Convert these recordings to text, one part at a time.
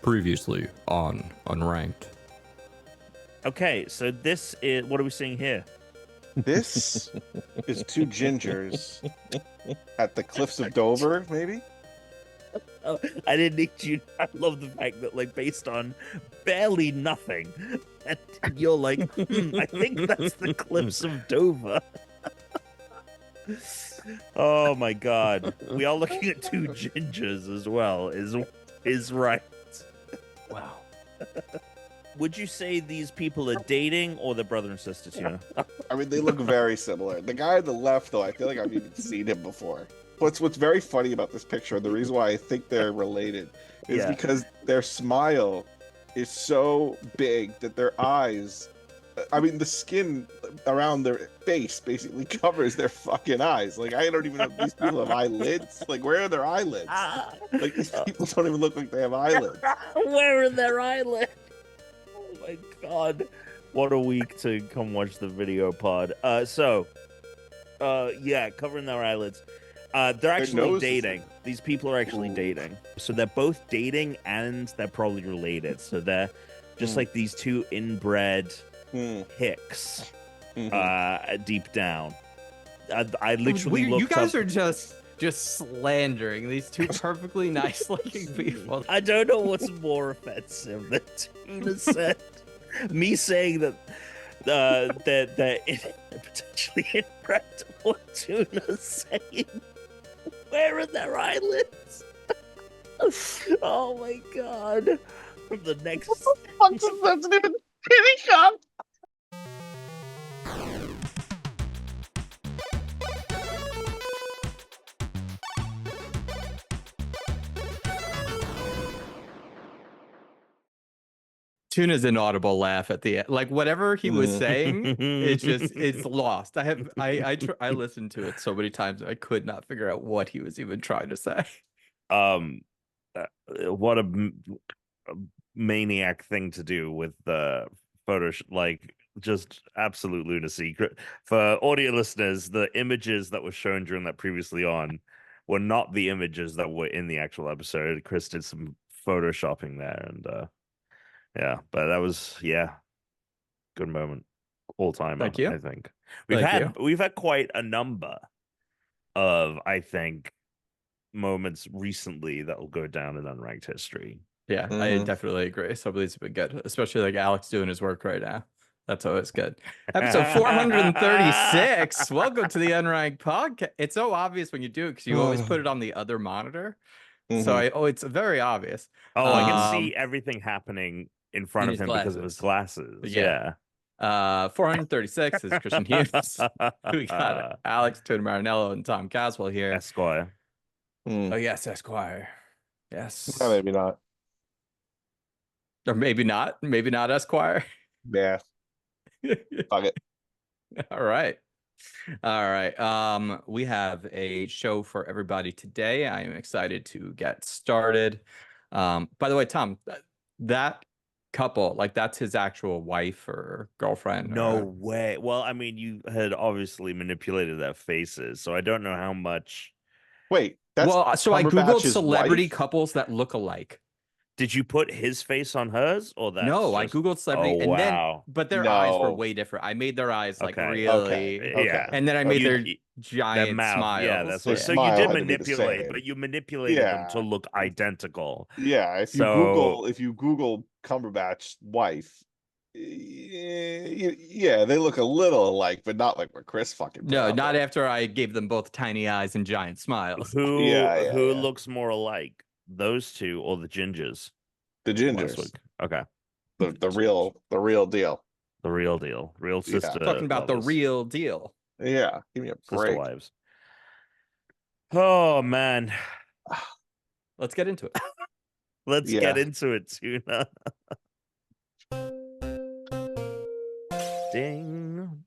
Previously on Unranked. Okay, so this is what are we seeing here? This is two gingers at the cliffs of Dover, maybe? Oh, I didn't need you. I love the fact that, like, based on barely nothing, and you're like, I think that's the cliffs of Dover. Oh my god, we are looking at two gingers as well. Is right. Wow. Would you say these people are dating or they're brother and sister, Tuna? I mean, they look very similar. The guy on the left, though, I feel like I've even seen him before. What's very funny about this picture, and the reason why I think they're related, is because their smile is so big that their eyes, I mean, the skin around their face basically covers their fucking eyes. Like, I don't even know if these people have eyelids. Like, where are their eyelids? Like, these people don't even look like they have eyelids. Where are their eyelids? Oh my god. What a week to come watch the video pod. Yeah, covering their eyelids. They're actually dating. These people are actually dating. So they're both dating and they're probably related. So they're just like these two inbred hicks deep down. I literally looked You guys up... are just slandering these two perfectly nice looking people. I don't know what's more offensive than Tuna said. Me saying that they're potentially inbred, or Tuna saying, where are their eyelids? Oh my god. From the next... What the fuck does that even come? Tuna's inaudible laugh at the end, like whatever he was saying, it's lost. I listened to it so many times I could not figure out what he was even trying to say. What a maniac thing to do with the photo, like just absolute lunacy. For audio listeners, the images that were shown during that previously on were not the images that were in the actual episode. Chris did some photoshopping there, and yeah, but that was good moment, all time. Thank you. I think we've had quite a number of, I think, moments recently that will go down in Unranked history. Yeah, I definitely agree. So it's been good, especially like Alex doing his work right now. That's always good. Episode 436. Welcome to the Unranked podcast. It's so obvious when you do it because you always put it on the other monitor. So it's very obvious. Oh, I can see everything happening in front of him because of his glasses. Yeah. 436 is Christian Hughes. We got Alex, Tuna Marinello, and Tom Caswell here. Esquire. Oh, yes, Esquire. Yes. Well, maybe not. Or maybe not. Maybe not Esquire. Yeah. Fuck it. All right. We have a show for everybody today. I am excited to get started. By the way, Tom, that couple, like, that's his actual wife or girlfriend? No way. Well, I mean, you had obviously manipulated their faces, so I don't know how much. Wait, that's so I googled celebrity wife? couples that look alike. Did you put his face on hers or that? No, I googled celebrity, but their eyes were way different. I made their eyes like really, okay. And then I made their giant mouth, smiles. Yeah, that's what. So you did manipulate, but you manipulated them to look identical. Yeah, if you Google Cumberbatch's wife, yeah, they look a little alike, but not like what Chris fucking. No, not after I gave them both tiny eyes and giant smiles. Who looks more alike? Those two or the gingers? The gingers. Okay. The real deal. The real deal. Real sister. Talking about the real deal. Yeah. Give me a break. Sister wives. Oh man. Let's get into it. Let's get into it, Tuna. Ding.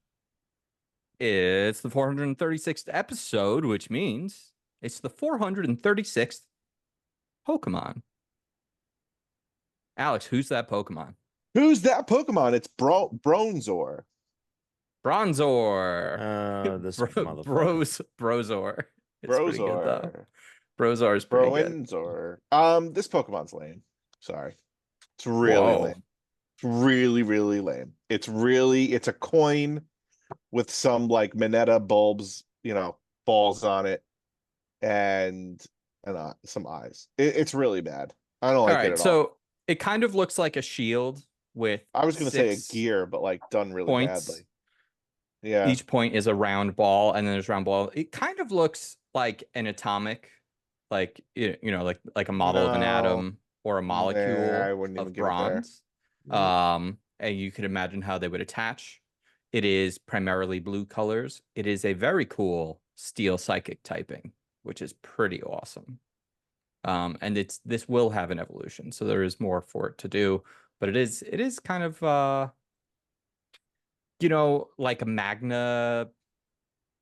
It's the 436th episode, which means it's the 436th Pokemon. Alex, who's that Pokemon? Who's that Pokemon? It's Bronzor. Bronzor. This Brozor. It's pretty good, though. Brozor is pretty good. This Pokemon's lame. Sorry. It's really Whoa. lame. It's really, really lame. It's a coin with some like Mineta bulbs, balls on it, and some eyes. It's really bad. I don't All like it right, at all. so it kind of looks like a shield with I was gonna say a 6 gear, but like done really points. badly. Yeah. Each point is a round ball, and then there's round ball. It kind of looks like an atomic, like like a model of an No, atom or a nah, I molecule wouldn't even of give it there. bronze. And you could imagine how they would attach. It is primarily blue colors. It is a very cool steel psychic typing, which is pretty awesome. And this will have an evolution, so there is more for it to do, but it is kind of like a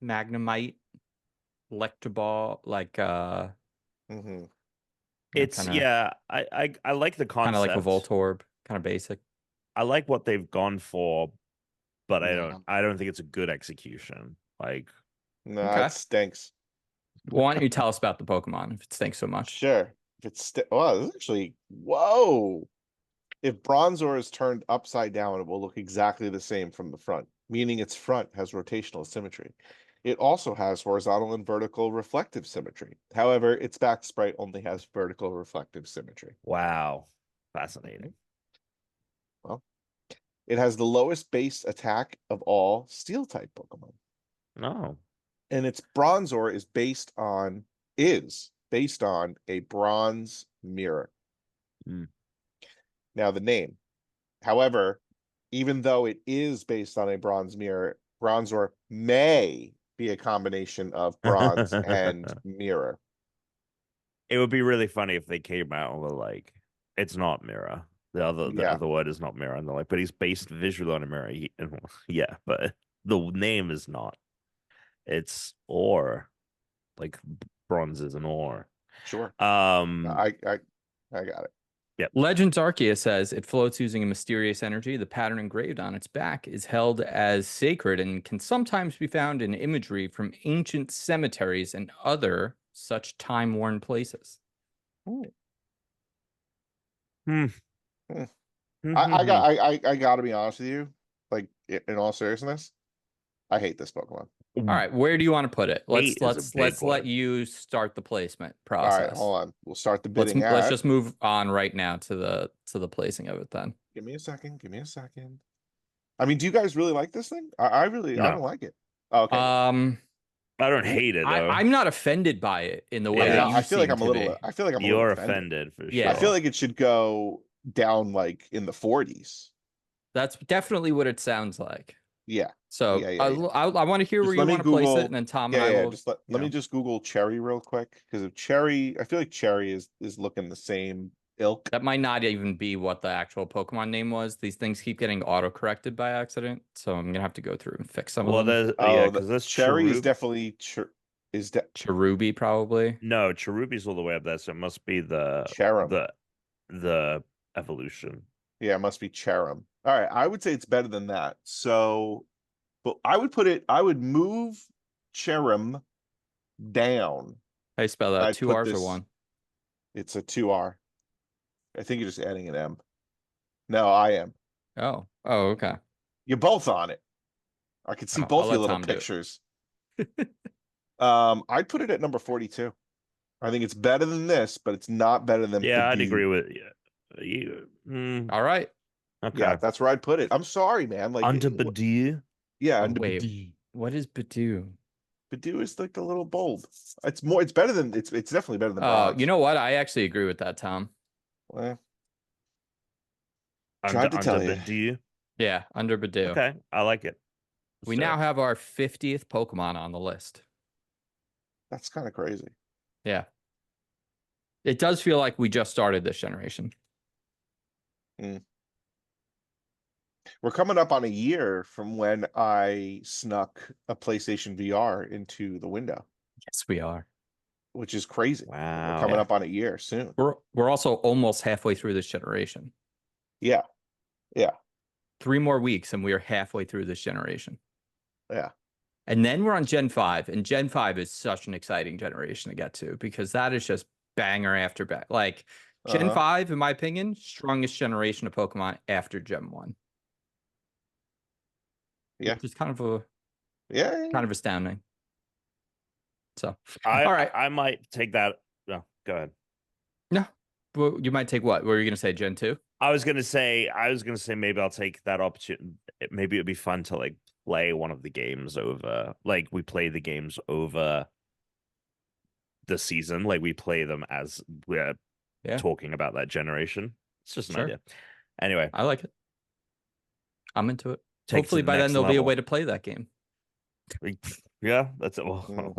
magnemite electroball, like Hmm. It's kind of I like the like a concept. Voltorb, kind of basic. I like what they've gone for, but No, I don't think it's a good execution. Like, no, Okay. it stinks. Why don't you tell us about the Pokemon if it stinks so much? Sure. If it's wow, this is actually whoa. If Bronzor is turned upside down, it will look exactly the same from the front, meaning its front has rotational symmetry. It also has horizontal and vertical reflective symmetry. However, its back sprite only has vertical reflective symmetry. wow, fascinating. Well, it has the lowest base attack of all steel type Pokemon. No. And its Bronzor is based on a bronze mirror. Mm. Now the name. However, even though it is based on a bronze mirror, Bronzor may be a combination of bronze and mirror. It would be really funny if they came out and were like, it's not mirror. The Yeah, other word is not mirror. And they're like, but he's based visually on a mirror. Yeah, but the name is not. It's ore. Like bronze is an ore. sure. Um, I got it. yep. Legends Arceus says it floats using a mysterious energy. The pattern engraved on its back is held as sacred and can sometimes be found in imagery from ancient cemeteries and other such time-worn places. Hmm. Hmm. Hmm. Hmm. I gotta be honest with you. Like in all seriousness, I hate this Pokemon. All right, where do you want to put it? Hate is a big Let's let word. you start the placement All right, process. hold on. We'll start the Let's bidding let's at. just move on right now to the placing of it then. Give me a second. Give me a second. I mean, do you guys really like this thing? I don't No, like it. Oh, okay. I don't hate it though. I'm not offended by it in the way Yeah. that I you feel like seem I'm a to little. be. I feel like I'm a little You're offended. offended for Yeah. I sure. feel like it should go down like in the 40s. That's definitely what it sounds like. Yeah. So Yeah. I want to hear Just where let you me want to place it, Google. and then Tom and Yeah, I yeah. will. Just let me just Google Cherry real quick because if Cherry, I feel like Cherry is looking the same ilk. That might not even be what the actual Pokemon name was. These things keep getting auto-corrected by accident, so I'm gonna have to go through and fix some Well, of them. there's Oh, because there's Cherry is Cherubi. definitely Cherubi, probably. No, Cherubi's all the way up there, so it must be Cherum. the evolution. Yeah, it must be Cherum. All right, I would say it's better than that. So, but I would move Cherum down. How you spell that? I'd Two put R's or this. one? It's a 2R. I think you're just adding an M. No, I am. Oh, okay. You're both on it. I can see I'll both your let little Tom do it. pictures. I'd put it at number 42. I think it's better than this, but it's not better than Yeah, I'd Pidgeot. agree with you. All right. Okay. Yeah, that's where I'd put it. I'm sorry, man. Like Under Badiou. yeah, Oh, under wait. Pidgeot. What is Badoo? Pidgeot is like the little bulb. It's better than it's definitely better than bronze. You know what? I actually agree with that, Tom. Well, tried to tell you. Badiou. Yeah, under Badoo. Okay, I like it. We now have our 50th Pokemon on the list. That's kind of crazy. Yeah. It does feel like we just started this generation. We're coming up on a year from when I snuck a PlayStation VR into the window, Yes, we are. which is crazy. Wow. We're coming up on a year soon. We're also almost halfway through this generation. Yeah. Yeah. 3 more weeks and we are halfway through this generation. Yeah. And then we're on Gen 5, and Gen 5 is such an exciting generation to get to because that is just banger after banger. Like Gen 5, in my opinion, strongest generation of Pokemon after Gen 1. Yeah. Which is kind of Yeah. kind of astounding. So, all right. I might take that. No, go ahead. No. Well, you might take what? What were you going to say, Gen 2? I was gonna say maybe I'll take that opportunity. Maybe it'd be fun to like play one of the games over, like we play the games over the season, like we play them as we're talking about that generation. It's just an idea. Anyway, I like it. I'm into it. Hopefully by then there'll be a way to play that game. Yeah, that's it. Well,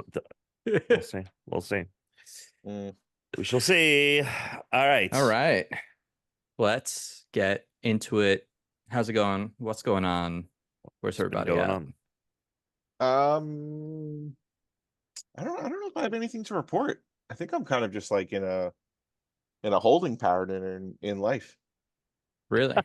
we'll see. We'll see. We shall see. All right. Let's get into it. How's it going? What's going on? Where's everybody going at? on? I don't know if I have anything to report. I think I'm kind of just like in a holding pattern in life. Really?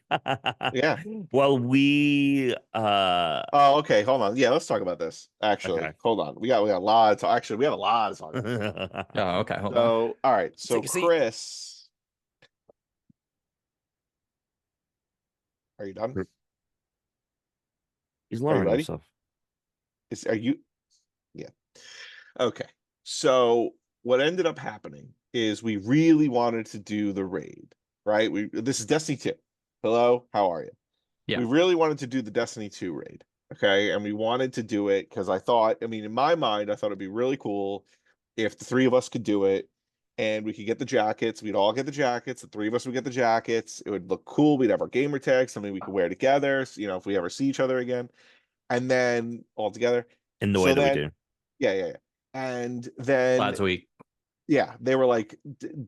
Yeah. Well, we oh, okay, hold on. Yeah, let's talk about this. Actually, hold on. We got a lot to actually we have a lot to talk about. Oh, okay. Hold on. So, all right. So Chris, are you done? He's lowering himself. Are you? Yeah. Okay. So what ended up happening is we really wanted to do the raid, right? This is Destiny 2. Hello, how are you? Yeah. We really wanted to do the Destiny 2 raid. Okay. And we wanted to do it because in my mind, I thought it'd be really cool if the three of us could do it and we could get the jackets. We'd all get the jackets. The three of us would get the jackets. It would look cool. We'd have our gamer tags, something we could wear together. So, if we ever see each other again. And then all together. In the way that we do. Yeah. And then last week. Yeah, they were like,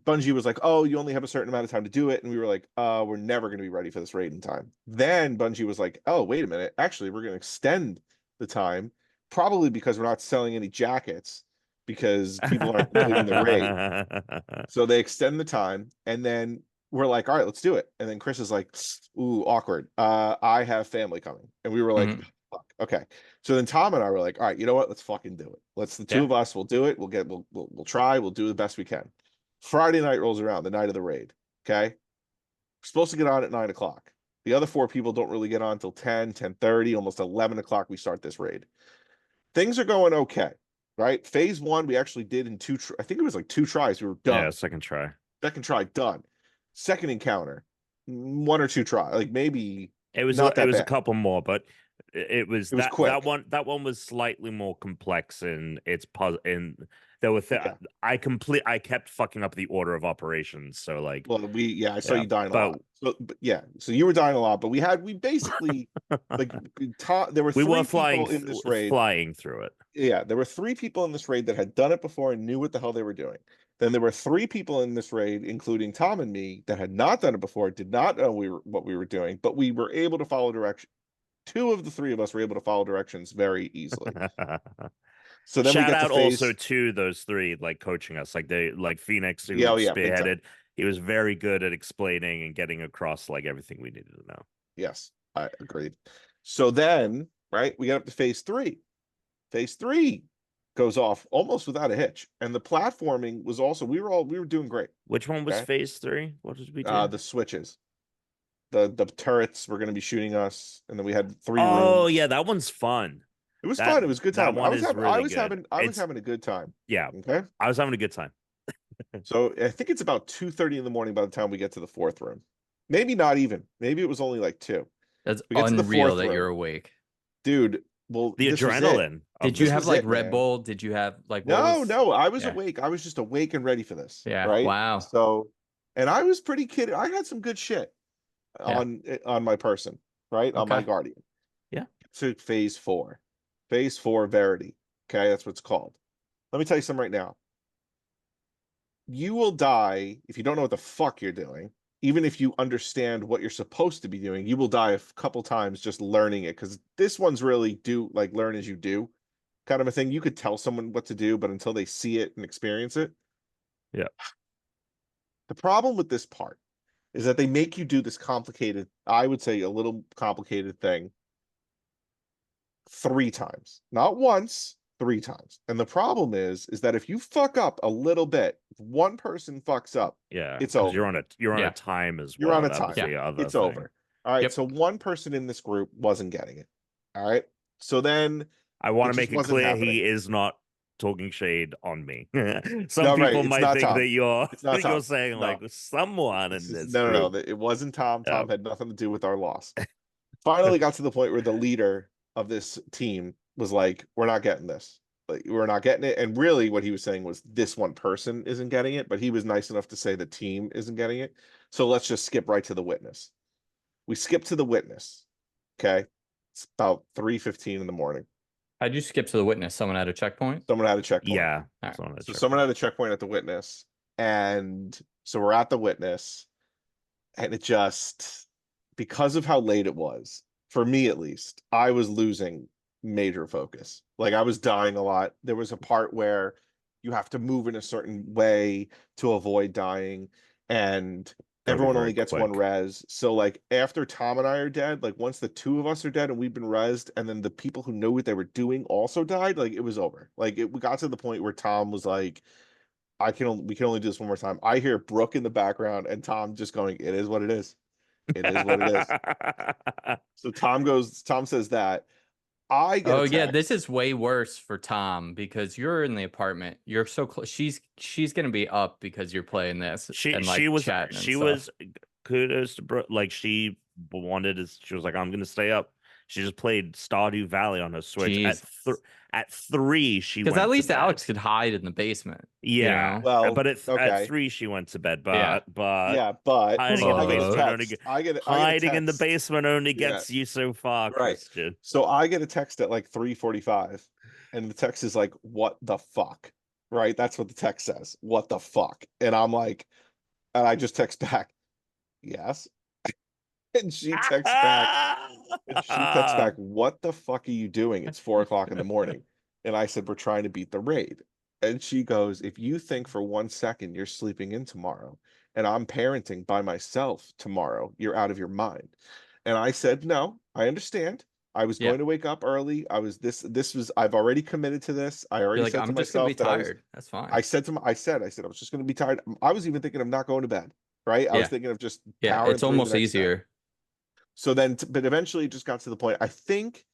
Bungie was like, oh, you only have a certain amount of time to do it. And we were like, we're never going to be ready for this raid in time. Then Bungie was like, oh, wait a minute. Actually, we're going to extend the time, probably because we're not selling any jackets because people aren't completing the raid. So they extend the time. And then we're like, all right, let's do it. And then Chris is like, ooh, awkward. I have family coming. And we were like, fuck. Okay. So then Tom and I were like, all right, you know what? Let's fucking do it. Let's the two of us, we'll do it. We'll try, we'll do the best we can. Friday night rolls around, the night of the raid. Okay. We're supposed to get on at 9:00. The other four people don't really get on until 10:30, almost 11 o'clock. We start this raid. Things are going okay, right? Phase 1, we actually did in I think it was like 2 tries. We were done. Yeah, second try, done. Second encounter, 1 or 2 try, like maybe it was not that bad. A couple more, but it was quick. That one was slightly more complex in its there were I kept fucking up the order of operations. So like, well, I saw you dying a lot. So you were dying a lot, but we basically like there were 3 people in this raid flying through it. Yeah, there were 3 people in this raid that had done it before and knew what the hell they were doing. Then there were 3 people in this raid, including Tom and me, that had not done it before, did not know what we were doing, but we were able to follow direction. 2 of the 3 of us were able to follow directions very easily. So then shout out also to those 3 like coaching us, like Phoenix who spearheaded. He was very good at explaining and getting across like everything we needed to know. Yes, I agreed. So then, right, we got up to phase 3. Phase 3 goes off almost without a hitch, and the platforming was also we were doing great. Which one was phase 3? What did we do? The switches. The turrets were going to be shooting us, and then we had 3 rooms. Oh yeah, that one's fun. It was fun. It was a good time. I was having a good time. Yeah. Okay. I was having a good time. So I think it's about 2:30 in the morning by the time we get to the 4th room. Maybe not even. Maybe it was only like 2. That's unreal that you're awake, dude. Well, the adrenaline. Did you have like Red Bull? Did you have like no? I was awake. I was just awake and ready for this. Yeah. Right. Wow. So, and I was pretty kidding. I had some good shit on my person, right? On my Guardian. Yeah. So phase 4. Phase 4 Verity. Okay, that's what it's called. Let me tell you something right now. You will die if you don't know what the fuck you're doing. Even if you understand what you're supposed to be doing, you will die a couple times just learning it, because this one's really learn as you do kind of a thing. You could tell someone what to do, but until they see it and experience it. Yeah. The problem with this part is that they make you do this complicated, I would say a little complicated thing 3 times. Not once, 3 times. And the problem is that if you fuck up a little bit, if one person fucks up, Yeah, it's 'cause over. you're on a time as You're well. on a That time. was the other It's thing. over. All right. Yep. So one person in this group wasn't getting it. All right. So then I want to just make it wasn't clear happening. he is not talking shade on me. Some No, right, people it's might not think Tom. that you're It's not you're Tom. saying No. like someone in this No. group. It wasn't Tom. Yeah. Tom had nothing to do with our loss. Finally got to the point where the leader of this team was like, we're not getting this. Like, we're not getting it. And really what he was saying was this one person isn't getting it, but he was nice enough to say the team isn't getting it. So let's just skip right to the witness. We skip to the witness. Okay. It's about 3:15 in the morning. How'd you skip to the witness? Someone had a checkpoint? Someone had a checkpoint. Yeah. All right. someone had So checked someone it. had a checkpoint at the witness. And so we're at the witness. And it just, because of how late it was, for me at least, I was losing major focus. Like I was dying a lot. There was a part where you have to move in a certain way to avoid dying. And Gotta be everyone very only gets one quick. res. So like after Tom and I are dead, like once the 2 of us are dead and we've been resed, and then the people who know what they were doing also died, like it was over. Like we got to the point where Tom was like, we can only do this one more time. I hear Brooke in the background and Tom just going, it is what it is. It is what it is. So Tom says that. I get Oh a yeah, text. this is way worse for Tom because you're in the apartment. You're so close. She's gonna be up because you're playing this and like she was chatting and she stuff. was kudos to Brooke. Like she was like, I'm gonna stay up. She just played Stardew Valley on her Switch at 3. She Because went at to least bed. Alex could hide in the basement. Yeah, You know? Well, but at okay. 3 she went to bed. Yeah. But Yeah, but hiding so in the I get a basement text. I get a hiding in the text. basement only Yeah. gets you so far, Right. Christian. So I get a text at like 3:45, and the text is like, what the fuck? Right? That's what the text says. What the fuck? And I'm like, and I just text back, yes. And she texts back, what the fuck are you doing? It's 4 o'clock in the morning. And I said, we're trying to beat the raid. And she goes, if you think for 1 second you're sleeping in tomorrow and I'm parenting by myself tomorrow, you're out of your mind. And I said, no, I understand. I was Yeah. going to wake up early. I've already committed to this. I already You're like, said to I'm just gonna be myself that tired. That's fine. I said I was just going to be tired. I was even thinking of not going to bed. Right. I was Yeah. thinking of just Yeah, powering it's through the almost next day. easier. So then, but eventually it just got to the point. I think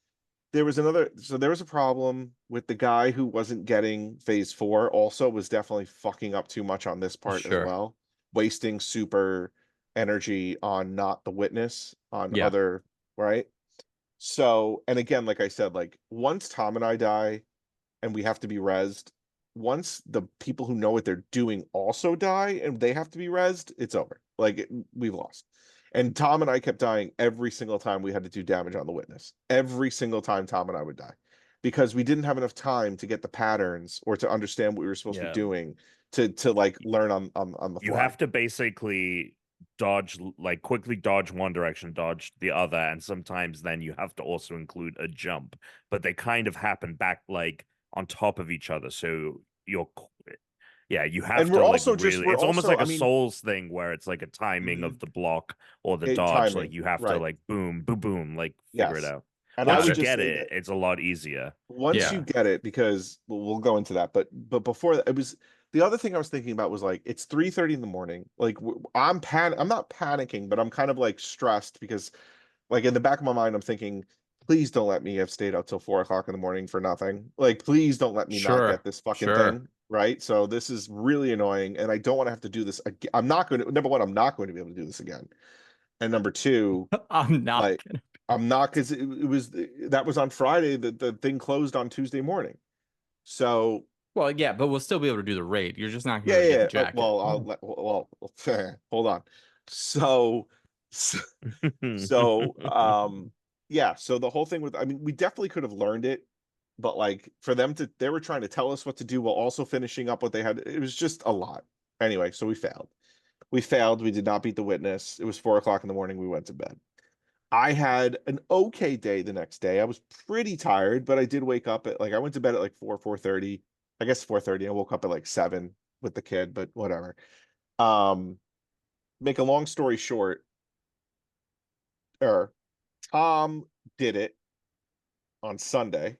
there was a problem with the guy who wasn't getting phase 4 also was definitely fucking up too much on this part as Sure. well, wasting super energy on not the witness, on Yeah. other, right? So, and again, like I said, like once Tom and I die and we have to be rezzed, once the people who know what they're doing also die and they have to be rezzed, it's over. Like we've lost. And Tom and I kept dying every single time we had to do damage on the witness. Every single time Tom and I would die. Because we didn't have enough time to get the patterns or to understand what we were supposed to be doing to like learn on the fly. You have to basically quickly dodge one direction, dodge the other, and sometimes then you have to also include a jump. But they kind of happen back like on top of each other. So you have And to we're like also really we're it's almost also, like I a mean, Souls thing where it's like a timing of the block or the dodge. timing, Like you have to right. like boom, boom, boom, like figure it Yes. out. And I Once would you just get say it, that it's a lot easier. once Yeah. you get it, because we'll go into that, but before that, it was the other thing I was thinking about was like it's 3:30 in the morning. Like I'm not panicking, but I'm kind of like stressed because like in the back of my mind I'm thinking, please don't let me have stayed up till 4 o'clock in the morning for nothing. Like please don't let me not get this fucking thing. Right. So this is really annoying and I don't want to have to do this again. I'm not going to, number one, I'm not going to be able to do this again. And number two, I'm not like gonna. I'm not, because it was that was on Friday. The thing closed on Tuesday morning. So Well, yeah, but we'll still be able to do the raid. You're just not gonna yeah, be able to get the yeah. jacket. Well, hold on. So, so, yeah. So the whole thing with, I mean, we definitely could have learned it, but like for them to, they were trying to tell us what to do while also finishing up what they had. It was just a lot. Anyway, so we failed. We did not beat the witness. It was 4 o'clock in the morning. We went to bed. I had an okay day the next day. I was pretty tired, but I did wake up at like I went to bed at like 4:30. I guess 4:30. I woke up at like 7 with the kid, but whatever. Um, make a long story short, or Tom did it on Sunday.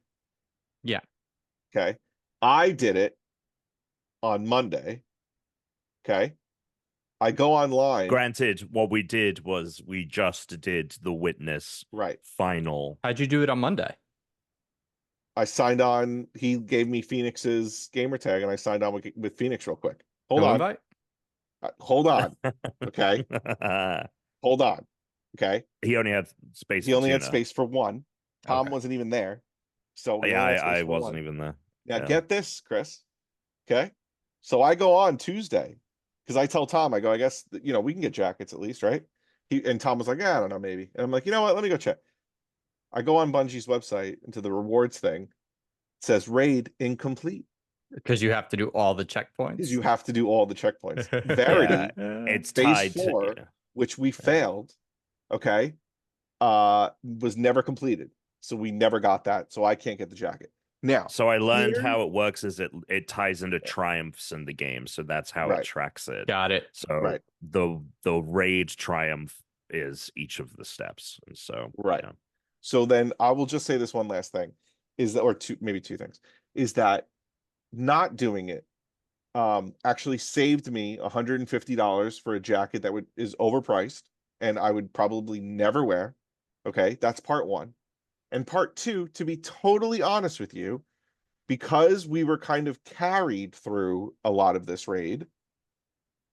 Yeah. Okay. I did it on Monday. Okay. I go online. Granted, what we did was we just did the witness Right. final. How'd you do it on Monday? I signed on. He gave me Phoenix's gamer tag, and I signed on with Phoenix real quick. Hold No on. invite? Hold on. Okay. Hold on. Okay. He only had space. He for only had Tuna. space for one. Tom Okay. wasn't even there. So he Yeah, only had space I for wasn't one. even there. Now Yeah. get this, Chris. Okay. So I go on Tuesday because I tell Tom, I go, I guess, we can get jackets at least, right? And Tom was like, yeah, I don't know, maybe. And I'm like, you know what? Let me go check. I go on Bungie's website into the rewards thing. It says raid incomplete. Because you have to do all the checkpoints. Because you have to do all the checkpoints. Yeah, Verity, it's phase tied 4, to. which we failed, okay, was never completed. So we never got that. So I can't get the jacket. Now, So I learned here- how it works is it ties into triumphs in the game, so that's how Right. it tracks it. Got it. So Right. the raid triumph is each of the steps, and so Right. yeah. So then I will just say this one last thing is that, or maybe two things, is that not doing it actually saved me $150 for a jacket that is overpriced and I would probably never wear. Okay, that's part one. And part two, to be totally honest with you, because we were kind of carried through a lot of this raid,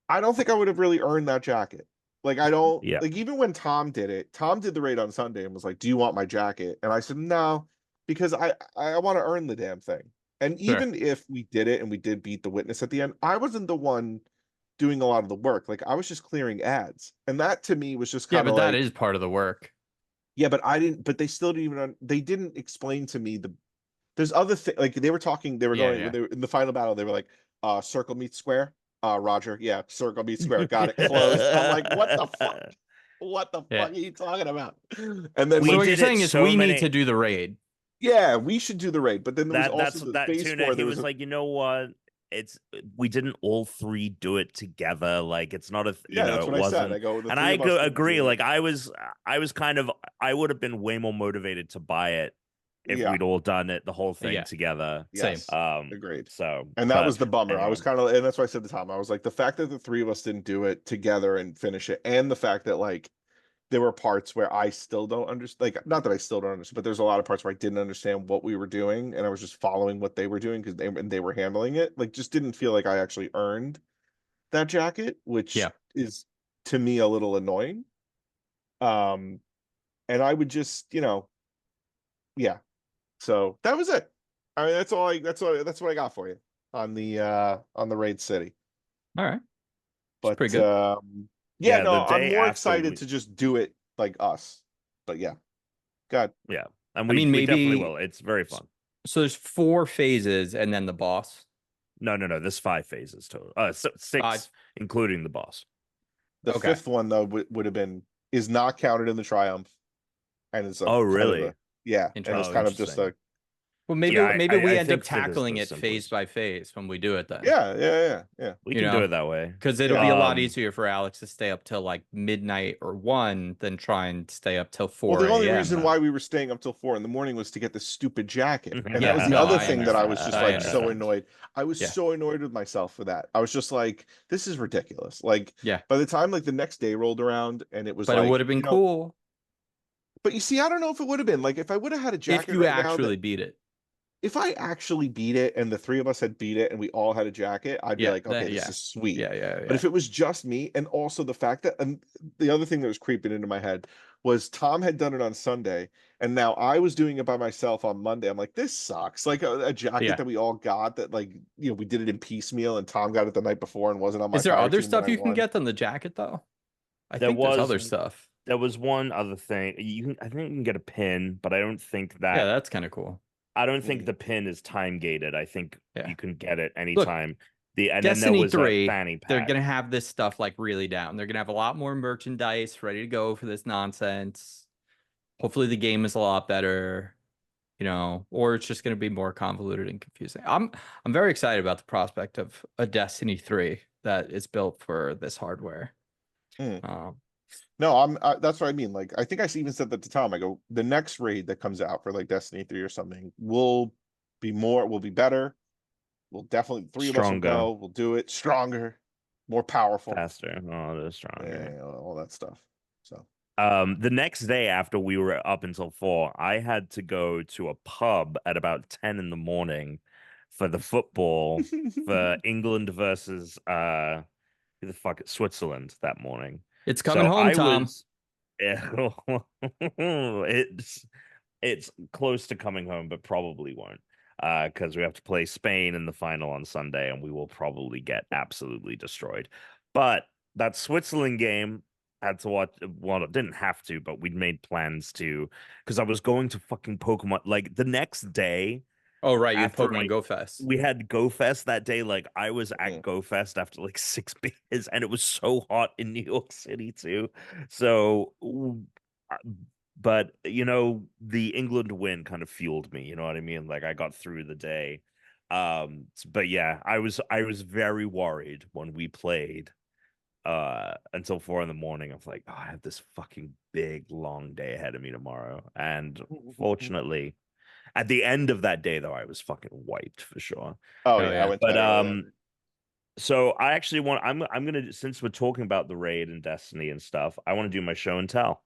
I don't think I would have really earned that jacket. Like, I don't, Yeah. like, even when Tom did it, Tom did the raid on Sunday and was like, do you want my jacket? And I said, no, because I want to earn the damn thing. And Sure. even if we did it and we did beat the witness at the end, I wasn't the one doing a lot of the work. Like, I was just clearing ads. And that to me was just Yeah, kind of but like, that is part of the work. yeah, but they still didn't even, they didn't explain to me there's other things, like they were talking, they were Yeah, going, yeah. they were, in the final battle, they were like, circle meets square. Roger, yeah, circle meets square, got it, closed. I'm like, what the fuck? What the Yeah. fuck are you talking about? And then So We what you're did it saying is so we many- need to do the raid. yeah, we should do the raid. But then there was That's also the that phase Tuna. 4. He There was like, you know what? We didn't all three do it together. Like it's not a yeah, that's it what I said. wasn't. I go, the And three I of us didn't agree. do it. Like I was kind of I would have been way more motivated to buy it if Yeah. we'd all done it the whole thing Yeah. together. Yes, Same. agreed. So And that was the bummer. I anyway. was kind of, and that's why I said to Tom, I was like, the fact that the three of us didn't do it together and finish it, and the fact that like there were parts where I still don't understand, like, not that I still don't understand, but there's a lot of parts where I didn't understand what we were doing, and I was just following what they were doing because they were handling it. Like, just didn't feel like I actually earned that jacket, which is to me a little annoying. And I would just, yeah. So that was it. I mean, that's what I got for you on the Raid City. All right. But pretty good. yeah, Yeah, no, the I'm day more after excited we- to just do it like us. But yeah. God. Yeah. And I mean, we definitely maybe- will. It's very fun. So there's 4 phases and then the boss. No. There's 5 phases total. 6 including the boss. The Okay. 5th one though would have been is not counted in the triumph, and it's Oh, really? Yeah, and it's kind of just interesting. a Well, maybe Yeah, maybe I we end think up 5th is tackling the it phase simplest. by phase when we do it then. yeah. We You can do know, it that way. Because it'll be a lot Um, easier for Alex to stay up till like midnight or 1 than try and stay up till 4 Well, the only a.m. reason why we were staying up till 4 in the morning was to get this stupid jacket. And Yeah, that was the no, other I thing that I was understand. just I like so understand. annoyed. I was Yeah. so annoyed with myself for that. I was just like, this is ridiculous. Like, Yeah. by the time like the next day rolled around and it was But like, it would have been cool But you see, I don't know if it would have been like if I would have had a jacket if you right now actually beat it. if I actually beat it and the three of us had beat it and we all had a jacket, I'd be Yeah, like, okay, that- this yeah. is sweet. Yeah. But if it was just me, and also the fact that, and the other thing that was creeping into my head was Tom had done it on Sunday, and now I was doing it by myself on Monday. I'm like, this sucks. Like a jacket Yeah. that we all got that, like, we did it in piecemeal, and Tom got it the night before and wasn't on my Is there fire other team when stuff I you can won. get than the jacket though? I There think there's was- other stuff. There was one other thing. I think you can get a pin, but I don't think that. Yeah, that's kind of cool. I don't think the pin is time gated. I think Yeah. you can get it anytime. And then Destiny there was 3, a fanny pack. they're gonna have this stuff like really down. They're gonna have a lot more merchandise ready to go for this nonsense. Hopefully the game is a lot better, or it's just gonna be more convoluted and confusing. I'm very excited about the prospect of a Destiny 3 that is built for this hardware. No, that's what I mean. Like, I think I even said that to Tom. I go, the next raid that comes out for like Destiny 3 or something will We'll be better. We'll definitely, three of us will Stronger. go. We'll do it stronger, more powerful, Faster. Oh, they're stronger. yeah, all that stuff. So The next day after we were up until 4, I had to go to a pub at about 10 in the morning for the football for England versus who the fuck Switzerland that morning. It's coming So home, I Tom. was it's close to coming home, but probably won't. Because we have to play Spain in the final on Sunday, and we will probably get absolutely destroyed. But that Switzerland game had to watch. Well, didn't have to, but we'd made plans to, because I was going to fucking Pokemon like the next day. Oh, right. You had After Pokemon Go Fest. we had Go Fest that day. Like I was Mhm. at Go Fest after like 6 beers, and it was so hot in New York City too. So, but you know, the England win kind of fueled me. You know what I mean? Like I got through the day. But yeah, I was very worried when we played until 4 in the morning. I was like, oh, I have this fucking big long day ahead of me tomorrow. And fortunately, at the end of that day, though, I was fucking wiped for sure. oh Oh, yeah, yeah. I went But to bed early. so I actually want. I'm gonna, since we're talking about the raid and Destiny and stuff, I want to do my show and tell.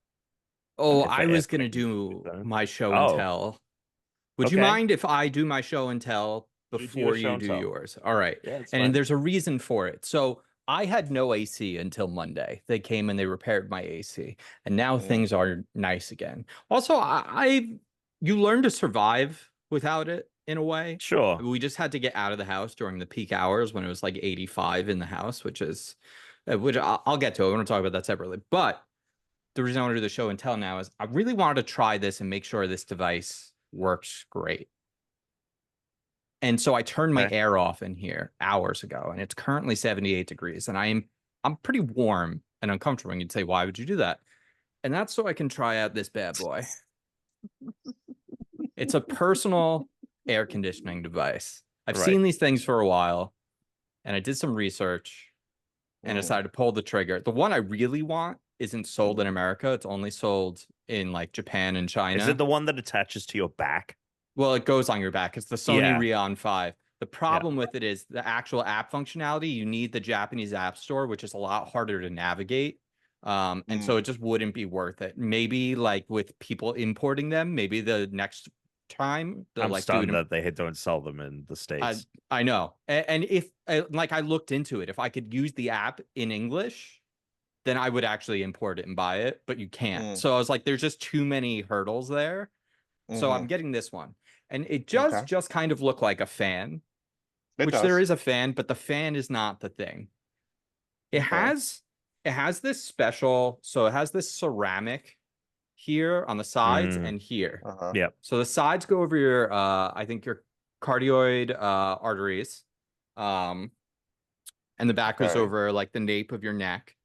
Oh, If I was if going to if do so. my show and Oh, tell. Would you okay. mind if I do my show and tell You do your before show you and do tell. yours? All right. Yeah, it's And fine. there's a reason for it. So I had no AC until Monday. They came and they repaired my AC, and now things are nice again. Also, you learn to survive without it in a way. Sure. We just had to get out of the house during the peak hours when it was like 85 in the house, which I'll get to it. We're going to talk about that separately. But the reason I want to do the show and tell now is I really wanted to try this and make sure this device works great. And so I turned my Okay. air off in here hours ago, and it's currently 78 degrees, and I'm pretty warm and uncomfortable. And you'd say, why would you do that? And that's so I can try out this bad boy. It's a personal air conditioning device. I've Right. seen these things for a while, and I did some research and Mhm. decided to pull the trigger. The one I really want isn't sold in America. It's only sold in like Japan and China. Is it the one that attaches to your back? Well, it goes on your back. It's the Sony Yeah. Rion 5. The problem with it is the actual app functionality. You need the Japanese app store, which is a lot harder to navigate. And so it just wouldn't be worth it. Maybe like with people importing them, maybe the next time they'll I'm like do stunned it. that they don't sell them in the States. I know. And if like I looked into it, if I could use the app in English, then I would actually import it and buy it, but you can't. So I was like, there's just too many hurdles there. So I'm getting this one. And it does just kind of look like a fan, which there is a fan, but the fan is not the thing. It has this special, so it has this ceramic here on the sides and here. Yep. So the sides go over your I think your cardioid arteries. And the back goes over like the nape of your neck.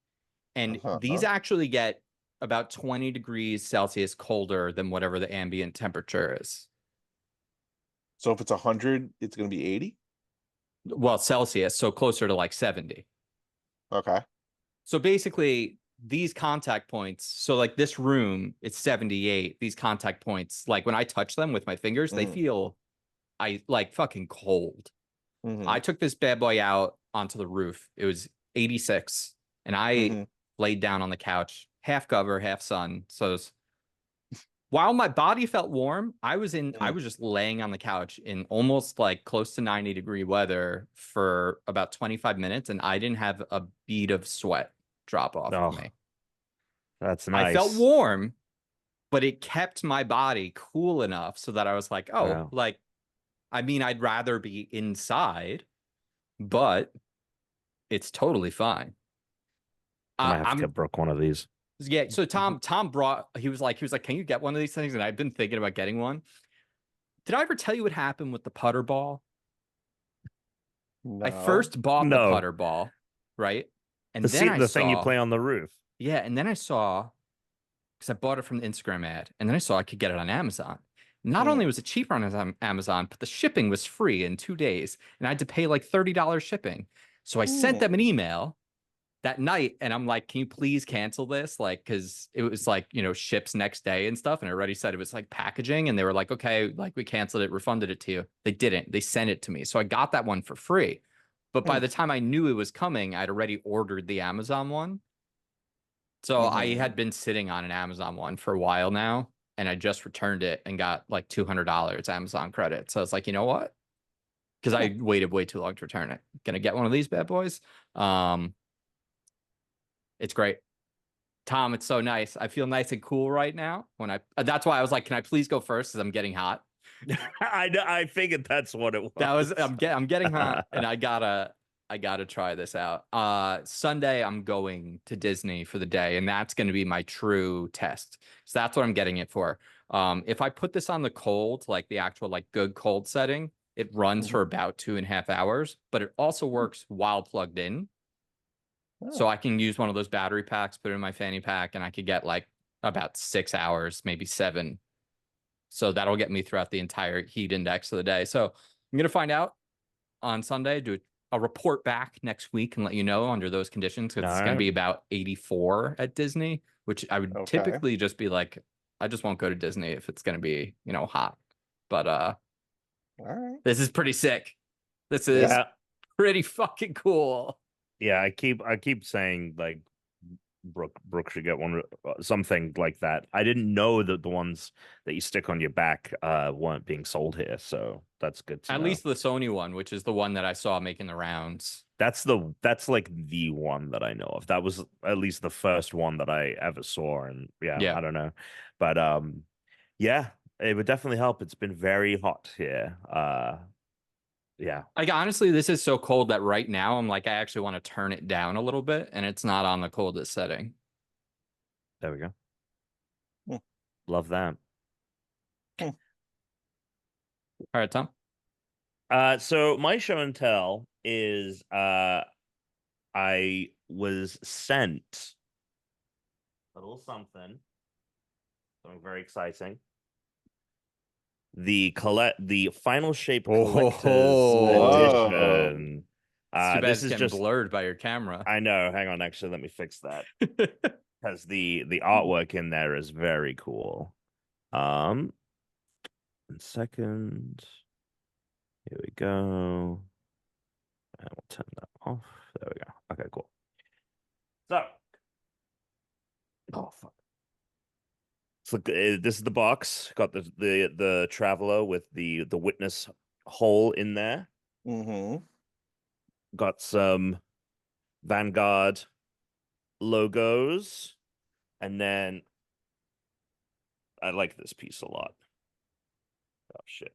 And these actually get about 20 degrees Celsius colder than whatever the ambient temperature is. So if it's 100, it's going to be 80? Well, Celsius, so closer to like 70. Okay. So basically, these contact points, so like this room, it's 78. These contact points, like when I touch them with my fingers, they feel like fucking cold. I took this bad boy out onto the roof. It was 86, and I laid down on the couch, half cover, half sun. So while my body felt warm, I was just laying on the couch in almost like close to 90-degree weather for about 25 minutes, and I didn't have a bead of sweat drop off of me. That's nice. I felt warm, but it kept my body cool enough so that I was like, oh, Wow. like, I mean, I'd rather be inside, but it's totally fine. I might have to get Brooke one of these. Yeah, so Tom brought, he was like, can you get one of these things? And I've been thinking about getting one. Did I ever tell you what happened with the putter ball? No. I first bought the putter ball, right? And then I the saw thing you play on the roof. Yeah, and then I saw, because I bought it from the Instagram ad, and then I saw I could get it on Amazon. Not only was it cheaper on Amazon, but the shipping was free in 2 days, and I had to pay like $30 shipping. So I sent them an email, that night, and I'm like, can you please cancel this? Like, because it was like, ships next day and stuff. And I already said it was like packaging. And they were like, okay, like we canceled it, refunded it to you. They didn't. They sent it to me. So I got that one for free. But by the time I knew it was coming, I'd already ordered the Amazon one. So I had been sitting on an Amazon one for a while now. And I just returned it and got like $200 Amazon credit. So I was like, you know what? Because I waited way too long to return it. Gonna get one of these bad boys. It's great. Tom, it's so nice. I feel nice and cool right now. That's why I was like, can I please go first? Because I'm getting hot. I figured that's what it was. I'm getting hot, and I gotta try this out. Sunday I'm going to Disney for the day, and that's gonna be my true test. So that's what I'm getting it for. If I put this on the cold, like the actual like good cold setting, it runs for about 2.5 hours, but it also works while plugged in. So I can use one of those battery packs, put it in my fanny pack, and I could get like about 6 hours, maybe 7. So that'll get me throughout the entire heat index of the day. So I'm gonna find out on Sunday, do a report back next week and let you know under those conditions, because it's gonna be about 84 at Disney, which I would typically just be like, I just won't go to Disney if it's gonna be, hot. But all right. This is pretty sick. This is pretty fucking cool. Yeah, I keep saying like Brooke should get one, something like that. I didn't know that the ones that you stick on your back weren't being sold here, so that's good to know. At least the Sony one, which is the one that I saw making the rounds. That's like the one that I know of. That was at least the first one that I ever saw, and I don't know, but yeah, it would definitely help. It's been very hot here. Yeah. Like, honestly, this is so cold that right now I'm like, I actually want to turn it down a little bit, and it's not on the coldest setting. There we go. Love that. All right, Tom. So my show and tell is I was sent a little something very exciting. The Final Shape Collector's Edition. This is getting blurred by your camera. I know. Hang on. Actually, let me fix that. Because the artwork in there is very cool. 1 second. Here we go. And we'll turn that off. There we go. Okay, cool. So, oh fuck. So this is the box. Got the Traveler with the witness hole in there. Got some Vanguard logos, and then I like this piece a lot. Oh shit!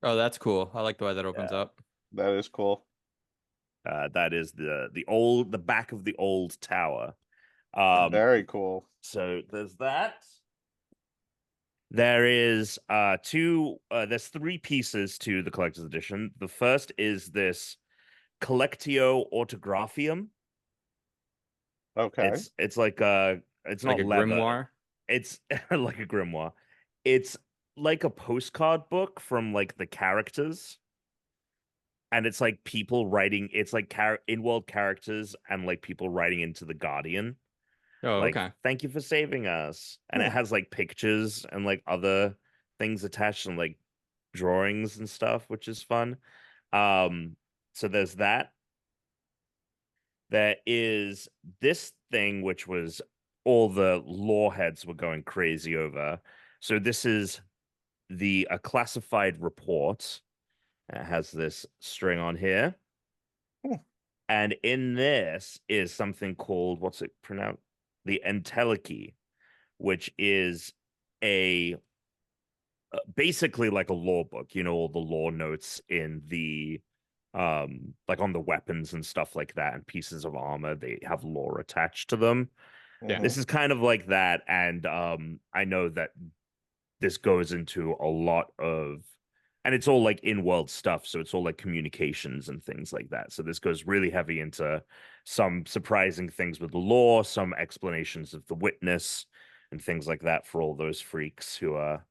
Oh, that's cool. I like the way that opens up. That is cool. That is the back of the old tower. Very cool. So there's that. There is there's 3 pieces to the collector's edition. The first is this Collectio Autographium. Okay. It's like it's like not a leather. grimoire. It's like a grimoire. It's like a postcard book from like the characters. And it's like people writing, it's like in-world characters and like people writing into the Guardian. Oh, like, okay. Thank you for saving us. And it has like pictures and like other things attached and like drawings and stuff, which is fun. So there's that. There is this thing which was all the lore heads were going crazy over. So this is a classified report. It has this string on here. And in this is something called, what's it pronounced? The Entelechy, which is basically like a lore book, all the lore notes in the like on the weapons and stuff like that, and pieces of armor, they have lore attached to them. This is kind of like that, and I know that this goes into a lot of, and it's all like in-world stuff, so it's all like communications and things like that. So this goes really heavy into some surprising things with the lore, some explanations of the witness, and things like that for all those freaks who are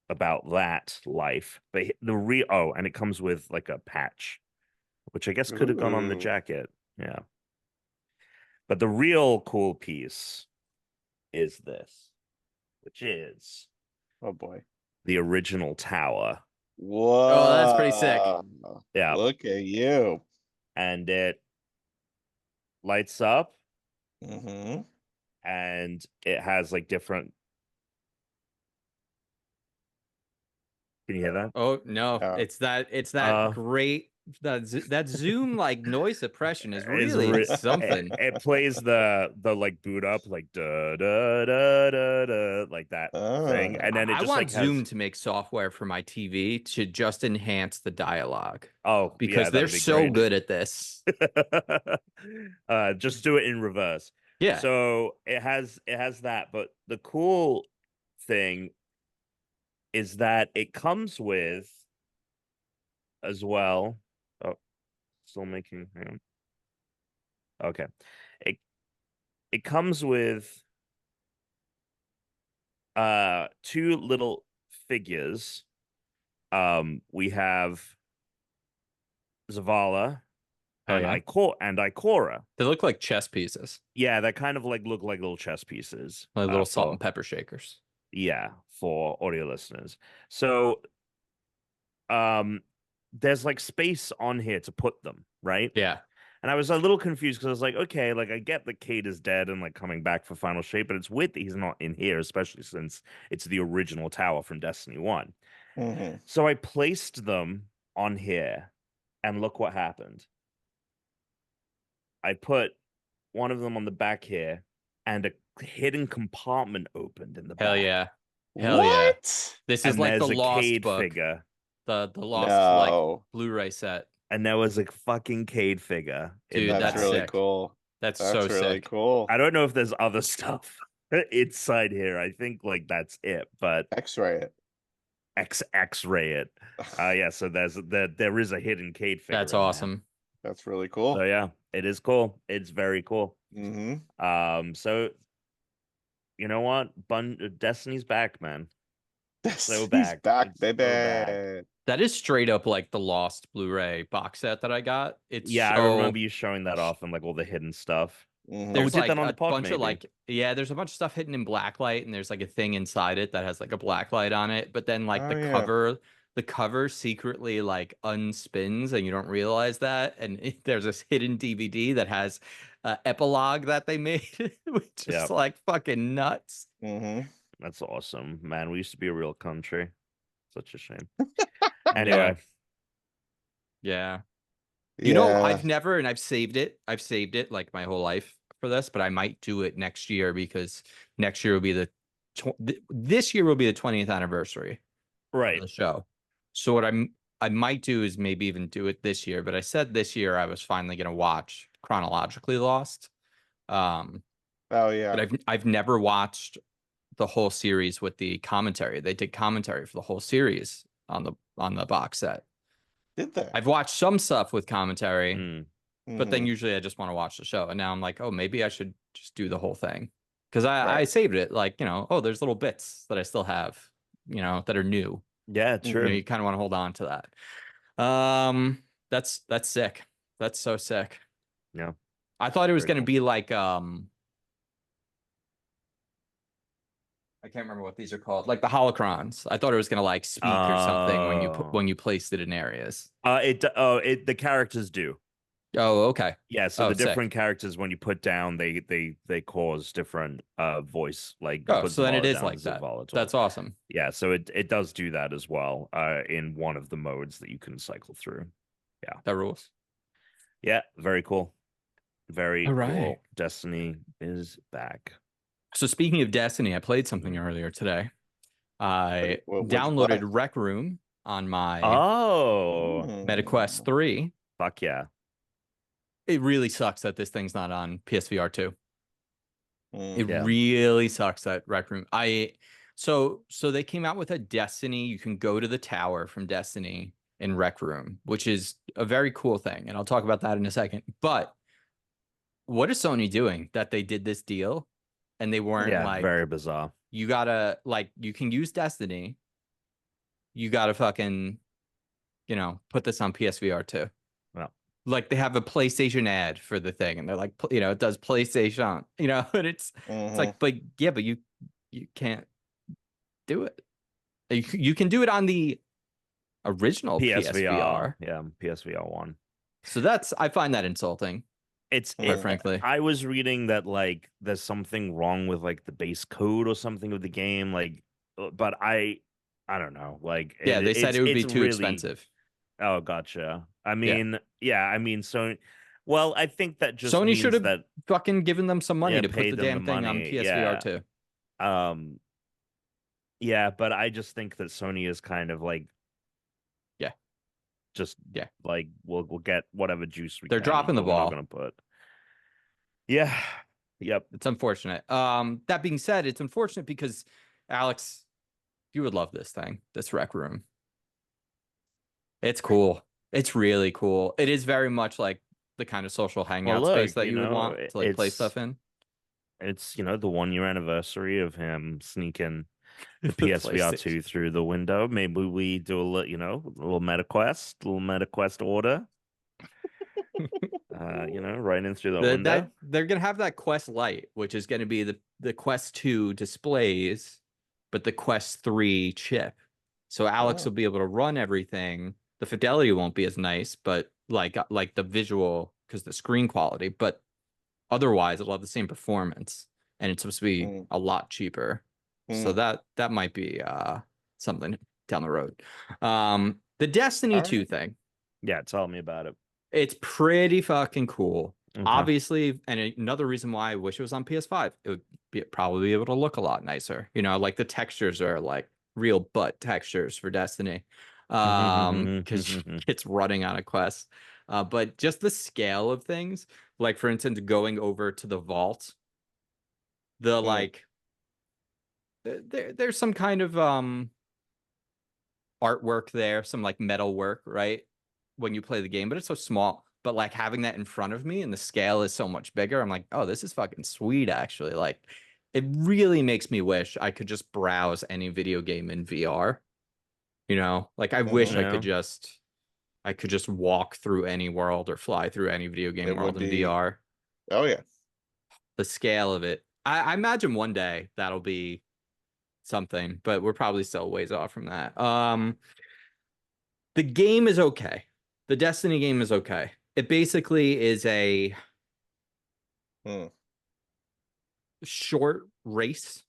about that life. But and it comes with like a patch, which I guess could have gone on the jacket. Yeah. But the real cool piece is this, which is Oh boy. the original tower. Whoa. Oh, that's pretty sick. Yeah. Look at you. And it lights up Mm-hmm. and it has like different. Can you hear that? Oh no, it's that great that Zoom like noise suppression is really something. It plays the like boot up like da da da da da like that thing, and then it I just want like Zoom has. to make software for my TV to just enhance the dialogue Oh, because yeah, they're that'd be so great. good at this. Just do it in reverse. Yeah. So it has that, but the cool thing is that it comes with as well. Oh, still making. Hang on. Okay, it comes with two little figures. We have Zavala Oh and yeah. Ikora. They look like chess pieces, Yeah, that kind of like look like little chess pieces. like little salt For and pepper shakers. yeah, for audio listeners. So there's like space on here to put them, right? Yeah. And I was a little confused because I was like, okay, like I get that Cade is dead and like coming back for final shape, but it's weird that he's not in here, especially since it's the original tower from Destiny 1. Mm-hmm. So I placed them on here, and look what happened. I put one of them on the back here, and a hidden compartment opened in the Hell back. yeah. Hell yeah. What? This is And like the there's a Lost Cade book, figure. the Lost like No. Blu-ray set. And there was a fucking Cade figure in Dude, the That's that's back. really sick. cool. That's That's so really sick. cool. I don't know if there's other stuff inside here. I think like that's it, but X-ray it. X-ray it. Yeah, so there is a hidden Cade figure. That's in there. awesome. That's really cool. So yeah, it is cool. It's very cool. Mm-hmm. So you know what? Destiny's back, man. He's back. back, It's baby. so back. That is straight up like the Lost Blu-ray box set that I got. It's Yeah, I so remember you showing that off and like all the hidden stuff. Mhm. We there's did like that on a the pod, bunch of maybe. like there's a bunch of stuff hidden in blacklight, and there's like a thing inside it that has like a blacklight on it. But then like Oh, the yeah. cover secretly like unspins, and you don't realize that. And there's this hidden DVD that has epilogue that they made, which is Yep. like fucking nuts. Mm-hmm. That's awesome, man. We used to be a real country. Such a shame. Yeah. Anyway, Yeah. Yeah. You know, I've saved it like my whole life for this, but I might do it next year because next year will be this year will be the 20th anniversary of right. the show. So what I might do is maybe even do it this year, but I said this year I was finally going to watch chronologically Lost. Oh, yeah. But I've never watched the whole series with the commentary. They did commentary for the whole series on the box set. Did they? I've watched some stuff with commentary. Mm. But then Mhm. usually I just want to watch the show. And now I'm like, oh, maybe I should just do the whole thing. Because I Right. saved it. Like, oh, there's little bits that I still have, that are new. Yeah, true. You kind of want to hold on to that. That's sick. That's so sick. Yeah. I thought it was Very going to cool. be like, I can't remember what these are called. Like the holocrons. I thought it was going to like speak or something when you placed it in areas. The characters do. Oh, okay. Yeah, so the sick. different characters when you put down, they cause different voice. Like Oh, put so then it Zavala is down, like that. Zavala That's talk. awesome. Yeah, so it does do that as well. In one of the modes that you can cycle through. Yeah, that rules. Yeah, very cool. Very All right. cool. Destiny is back. So speaking of Destiny, I played something earlier today. I What'd you downloaded play? Rec Room on my MetaQuest 3. Fuck yeah. It really sucks that this thing's not on PSVR 2. It Yeah. really sucks that Rec Room. So they came out with a Destiny. You can go to the tower from Destiny in Rec Room, which is a very cool thing. And I'll talk about that in a second. But what is Sony doing that they did this deal and they weren't like very bizarre. You gotta you can use Destiny. You gotta fucking, put this on PSVR 2. Well, like they have a PlayStation ad for the thing, and they're like, you know, it does PlayStation, you know, and it's like, but yeah, but you can't do it. You can do it on the original PSVR. Yeah, PSVR 1. So I find that insulting, quite frankly. I was reading that like there's something wrong with like the base code or something of the game, like, but I don't know. Like, Yeah, they said it would be too really expensive. Oh, gotcha. I Yeah. mean, yeah, I mean, so, well, I think that just Sony means should have that fucking given them some money to pay put the them damn thing on money. PSVR too. Yeah, but I just think that Sony is kind of like, just like we'll get whatever juice we They're can, dropping the but we're not ball. gonna put. Yeah. Yep. It's unfortunate. That being said, it's unfortunate because Alex, you would love this thing, this rec room. It's cool. It's really cool. It is very much like the kind of social hangout space that you would want to like play stuff in. It's, you know, the 1 year anniversary of him sneaking the PSVR 2 through the window. Maybe we do a little, you know, a little MetaQuest order. You know, right in through the window. They're gonna have that Quest Lite, which is gonna be the Quest 2 displays, but the Quest 3 chip. So Alex will be able to run everything. The fidelity won't be as nice, but like the visual, because the screen quality, but otherwise it'll have the same performance, and it's supposed to be a lot cheaper. So that might be something down the road. The Destiny 2 thing. Yeah, tell me about it. It's pretty fucking cool. Okay. Obviously, and another reason why I wish it was on PS5, it would probably be able to look a lot nicer. You know, like the textures are like real butt textures for Destiny, because it's running on a Quest. But just the scale of things, like for instance, going over to the vault, like there's some kind of artwork there, some like metal work, right? When you play the game, but it's so small. But like having that in front of me and the scale is so much bigger, I'm like, oh, this is fucking sweet, actually. Like, it really makes me wish I could just browse any video game in VR. You know, like I wish I could just walk through any world or fly through any video game world in VR. Oh yeah. The scale of it. I imagine one day that'll be something, but we're probably still ways off from that. The game is okay. The Destiny game is okay. It basically is a short race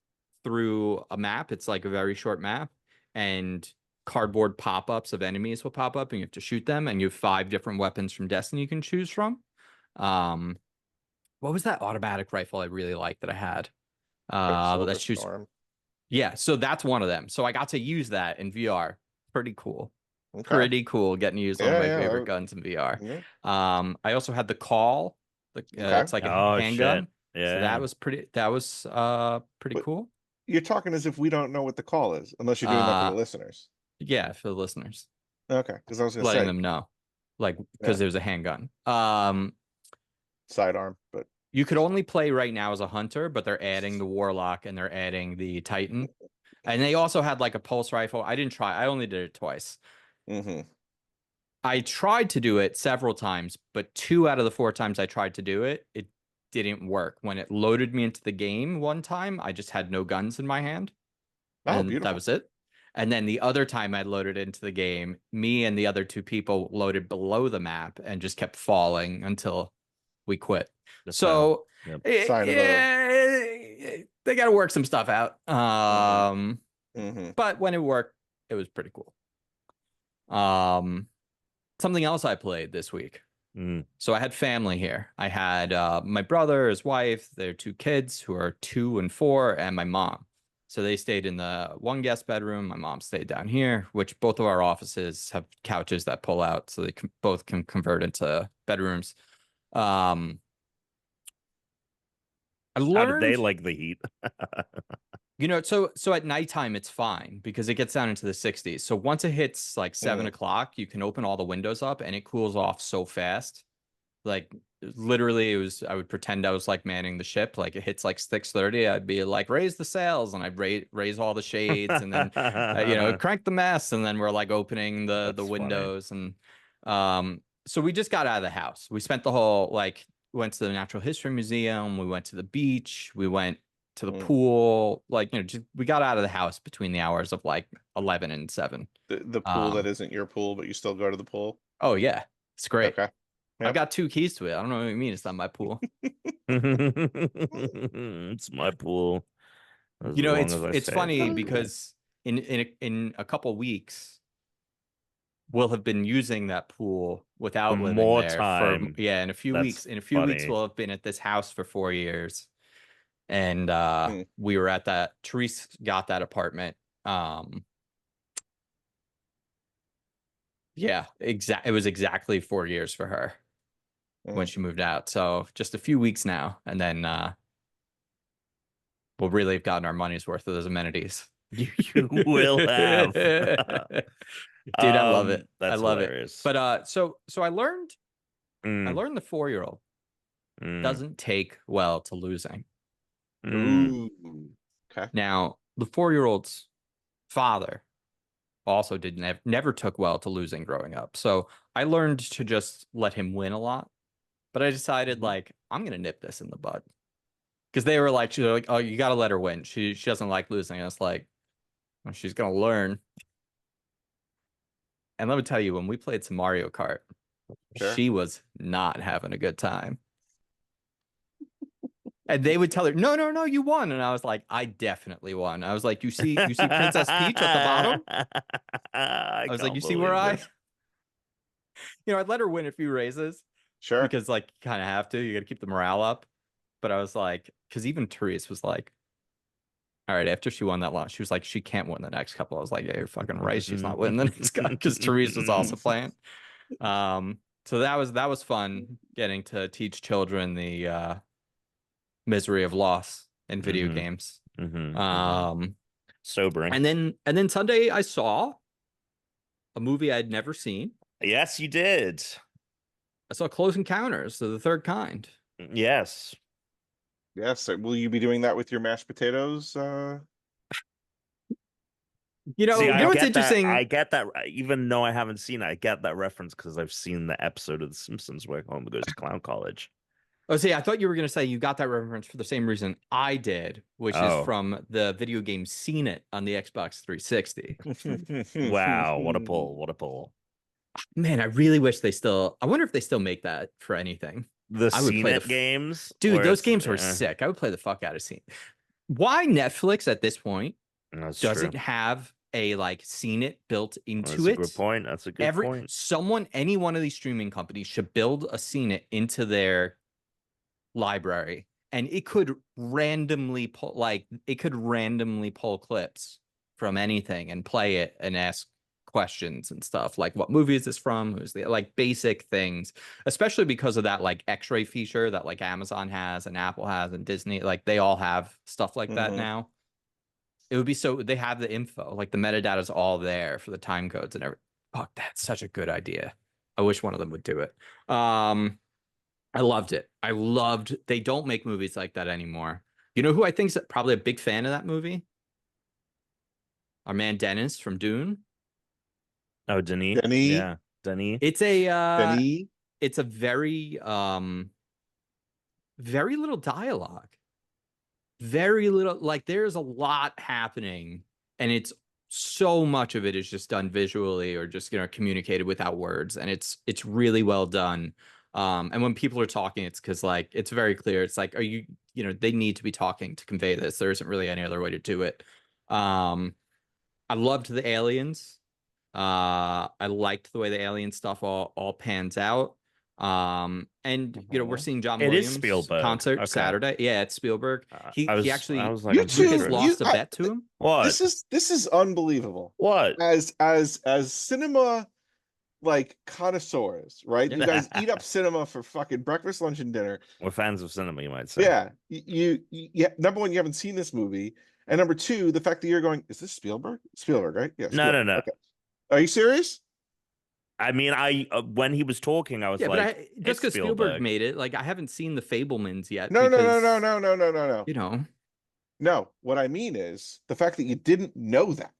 through a map. It's like a very short map, and cardboard pop-ups of enemies will pop up, and you have to shoot them, and you have 5 different weapons from Destiny you can choose from. What was that automatic rifle I really liked that I had? That shoots. Yeah, so that's one of them. So I got to use that in VR. Pretty cool. Okay. Pretty cool getting to use one of my favorite guns in VR. Yeah. I also had the Call. It's like a handgun. Shit. Yeah. So that was pretty cool. You're talking as if we don't know what the Call is, unless you're doing that for the listeners. Yeah, for the listeners. Okay, because I was going to say, letting them know, like, because there's a handgun. Sidearm, but you could only play right now as a hunter, but they're adding the Warlock and they're adding the Titan, and they also had like a pulse rifle. I didn't try. I only did it twice. I tried to do it several times, but 2 out of the 4 times I tried to do it, it didn't work. When it loaded me into the game one time, I just had no guns in my hand. Oh, beautiful. That was it. And then the other time I loaded into the game, me and the other 2 people loaded below the map and just kept falling until we quit. So they got to work some stuff out. But when it worked, it was pretty cool. Something else I played this week. So I had family here. I had my brother, his wife, their 2 kids who are 2 and 4, and my mom. So they stayed in the 1 guest bedroom. My mom stayed down here, which both of our offices have couches that pull out, so they both can convert into bedrooms. I learned, how did they like the heat? You know, so at nighttime it's fine because it gets down into the 60s. So once it hits like 7 o'clock, you can open all the windows up and it cools off so fast. Like literally, I would pretend I was like manning the ship. Like it hits like 6:30, I'd be like, raise the sails, and I'd raise all the shades, and then crank the mast, and then we're like opening the windows, funny. And so we just got out of the house. We spent the whole like went to the Natural History Museum. We went to the beach. We went to the pool. Like, you know, just we got out of the house between the hours of like 11 and 7. The pool that isn't your pool, but you still go to the pool. Oh yeah, it's great. Okay. Yep. I've got 2 keys to it. I don't know what you mean. It's not my pool. It's my pool. You know, it's funny because in a couple weeks we'll have been using that pool without living more there time. in a few weeks. In a few weeks we'll have been at this house for 4 years. And we were at that. Therese got that apartment. Yeah, it was exactly 4 years for her when she moved out. So just a few weeks now, and then we'll really have gotten our money's worth of those amenities. You will have. Dude, I love it. That's I love hilarious. it. But so I learned the 4-year-old doesn't take well to losing. Ooh. Okay. Now, the 4-year-old's father also never took well to losing growing up. So I learned to just let him win a lot. But I decided, like, I'm going to nip this in the bud. Because they're like, oh, you got to let her win. She doesn't like losing. And it's like, well, she's going to learn. And let me tell you, when we played some Mario Kart, she was not having a good time. And they would tell her, no, you won. And I was like, I definitely won. I was like, you see Princess Peach at the bottom? I was like, you see where I'd let her win a few races. Sure. Because like you kind of have to. You got to keep the morale up. But I was like, because even Therese was like, all right, after she won that launch, she was like, she can't win the next couple. I was like, yeah, you're fucking right. She's not winning the next couple because Therese was also playing. So that was fun getting to teach children the misery of loss in video games. Sobering. And then Sunday I saw a movie I'd never seen. Yes, you did. I saw Close Encounters of the Third Kind. Yes. Yes. Will you be doing that with your mashed potatoes? You know, See, what's interesting? I get that. Even though I haven't seen it, I get that reference because I've seen the episode of The Simpsons where Homer goes to clown college. Oh, see, I thought you were going to say you got that reference for the same reason I did, which is from the video game Seen It on the Xbox 360. Wow, what a pull. What a pull. Man, I really wish I wonder if they still make that for anything. The Seen It games? Dude, those games were sick. I would play the fuck out of Seen It. Why Netflix at this point doesn't have a like Seen It built into it? That's a good point. That's a good point. Any one of these streaming companies should build a Seen It into their library, and it could randomly pull clips from anything and play it and ask questions and stuff like what movie is this from, who's the like basic things, especially because of that like X-ray feature that like Amazon has and Apple has and Disney, like they all have stuff like that now. It would be they have the info, like the metadata is all there for the time codes and everything. Fuck, that's such a good idea. I wish one of them would do it. I loved it. They don't make movies like that anymore. You know who I think's probably a big fan of that movie? Our man Dennis from Dune. Oh, Denis. Yeah, Denis. It's a very very little dialogue. Very little, like there's a lot happening, and it's so much of it is just done visually or just communicated without words, and it's really well done. And when people are talking, it's because like it's very clear. It's like, they need to be talking to convey this. There isn't really any other way to do it. I loved the aliens. I liked the way the alien stuff all pans out. And we're seeing John Williams concert Saturday. Yeah, it's Spielberg. He actually Lucas lost a bet to him. What? This is unbelievable. What? As cinema like connoisseurs, right? You guys eat up cinema for fucking breakfast, lunch, and dinner. We're fans of cinema, you might say. Yeah. You number one, you haven't seen this movie. And number two, the fact that you're going, is this Spielberg? Spielberg, right? Yeah. No. Okay. Are you serious? I mean, when he was talking, I was like, just because Spielberg made it, like I haven't seen The Fabelmans yet. No. No. What I mean is the fact that you didn't know that.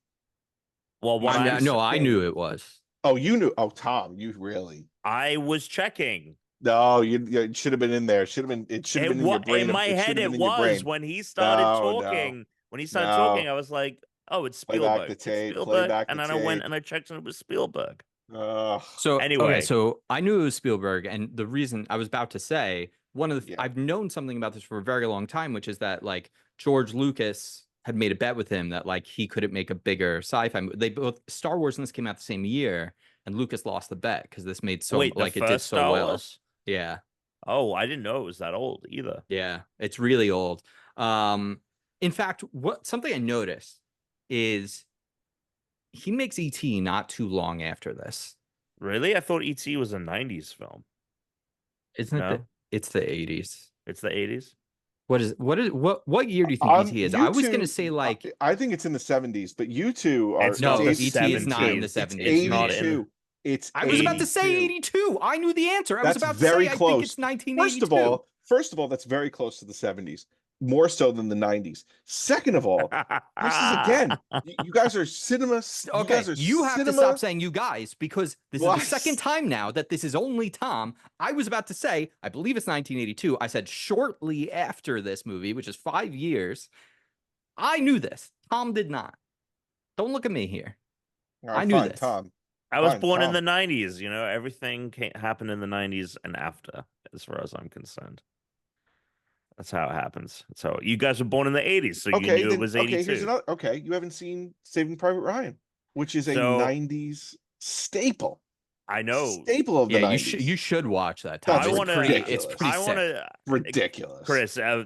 Well, I knew it was. Oh, you knew. Oh, Tom, you really. I was checking. No, it should have been in there. It should have been. It should have been in your brain. In my It head should have it been in your was brain. when he started No, no, talking. When he started talking, no. I was like, "Oh, it's Play back the Spielberg. It's tape. Play Spielberg." back And the then I went tape. and I checked and it was Spielberg. Ugh. So okay, Anyway, so I knew it was Spielberg, and the reason I was about to say one of the Yeah. I've known something about this for a very long time, which is that like George Lucas had made a bet with him that like he couldn't make a bigger sci-fi movie. They both Star Wars and this came out the same year, and Lucas lost the bet because this made so wait, the like it did first so Star well. Wars? Yeah, Oh, I didn't know it was that old either. yeah, it's really old. In fact, what something I noticed is he makes E.T. not too long after this. Really? I thought E.T. was a 90s film. Isn't it? No? It's the 80s. It's the 80s? What year do you think E.T. is? I was gonna say like I think it's in the 70s, but you two are. It's not no, the E.T. is not in the 70s. 70s. It's not in 82. It's I was about to 82. say 82. I knew the answer. I was That's about to very say I close. think it's 1982. First of all, that's very close to the 70s, more so than the 90s. Second of all, this is again, you guys are cinema. Okay, you have to stop saying you guys because this is the What? second time now that this is only Tom. I was about to say, I believe it's 1982. I said shortly after this movie, which is 5 years. I knew this. Tom did not. Don't look at me here. I knew this. Tom. I was Fine, born in Tom. the 90s. You know, everything happened in the 90s and after, as far as I'm concerned. That's how it happens. So you guys were born in the 80s, so you knew it was 82. Okay, here's another. Okay, you haven't seen Saving Private Ryan, which is a So- 90s staple. I know. Staple of the Yeah, 90s. you should watch that. Tom. That's It's ridiculous. it's pretty I sick. want to, Ridiculous. Chris. I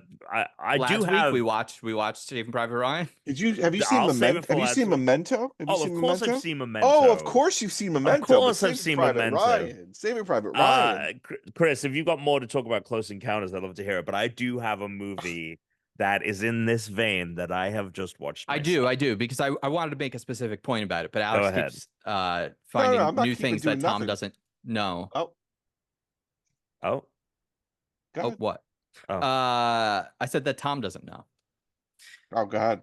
Last do week have. we watched Saving Private Ryan. Have you seen I'll save it Memento? for Have you last seen week. Memento? Have you Oh, seen of course Memento? I've seen Memento. Oh, of course you've seen Memento. course but I've Saving seen Private Memento. Ryan. Saving Private Ryan. Chris, if you've got more to talk about Close Encounters, I'd love to hear it. But I do have a movie that is in this vein that I have just watched. I do, because I wanted to make a specific point about it, but Alex ahead. keeps finding I'm not new keeping things that doing Tom nothing. doesn't know. Oh, Oh, go Oh, ahead. what? Oh. I said that Tom doesn't know. Oh, God.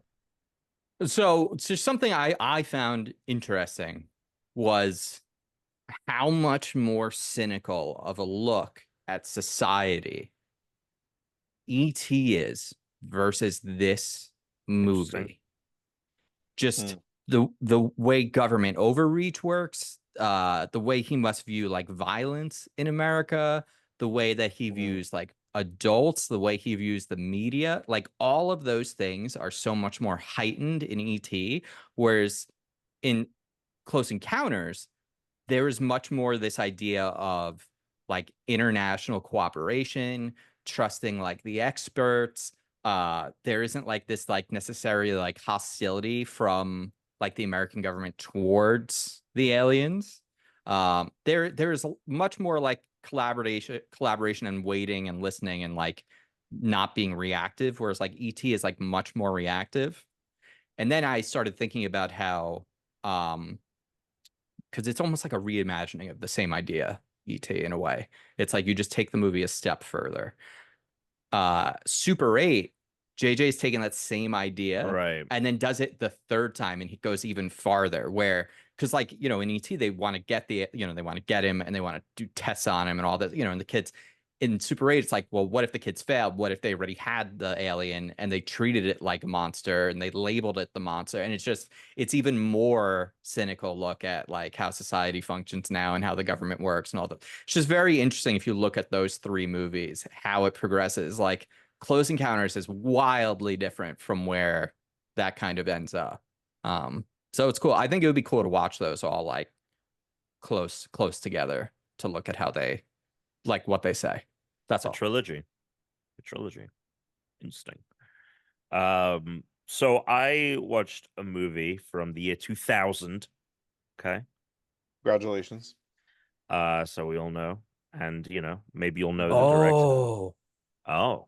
So something I found interesting was how much more cynical of a look at society E.T. is versus this movie. Interesting. Just the way government overreach works, the way he must view like violence in America, the way that he views like adults, the way he views the media, like all of those things are so much more heightened in E.T. Whereas in Close Encounters, there is much more this idea of like international cooperation, trusting like the experts. There isn't like this like necessarily like hostility from like the American government towards the aliens. There is much more like collaboration and waiting and listening and like not being reactive, whereas like ET is like much more reactive. And then I started thinking about how because it's almost like a reimagining of the same idea, ET, in a way. It's like you just take the movie a step further. Super 8, JJ's taking that same idea right. and then does it the third time, and he goes even farther where, because like, you know, in ET, they want to get they want to get him and they want to do tests on him and all that, you know, and the kids in Super 8, it's like, well, what if the kids failed? What if they already had the alien and they treated it like a monster and they labeled it the monster? And it's even more cynical look at like how society functions now and how the government works and all that. It's just very interesting if you look at those three movies, how it progresses. Like Close Encounters is wildly different from where that kind of ends up. So it's cool. I think it would be cool to watch those all like close together to look at how they like what they say. That's all. Trilogy. Interesting. So I watched a movie from the year 2000. Okay. Congratulations. So we all know, and you know, maybe you'll know the director. Oh.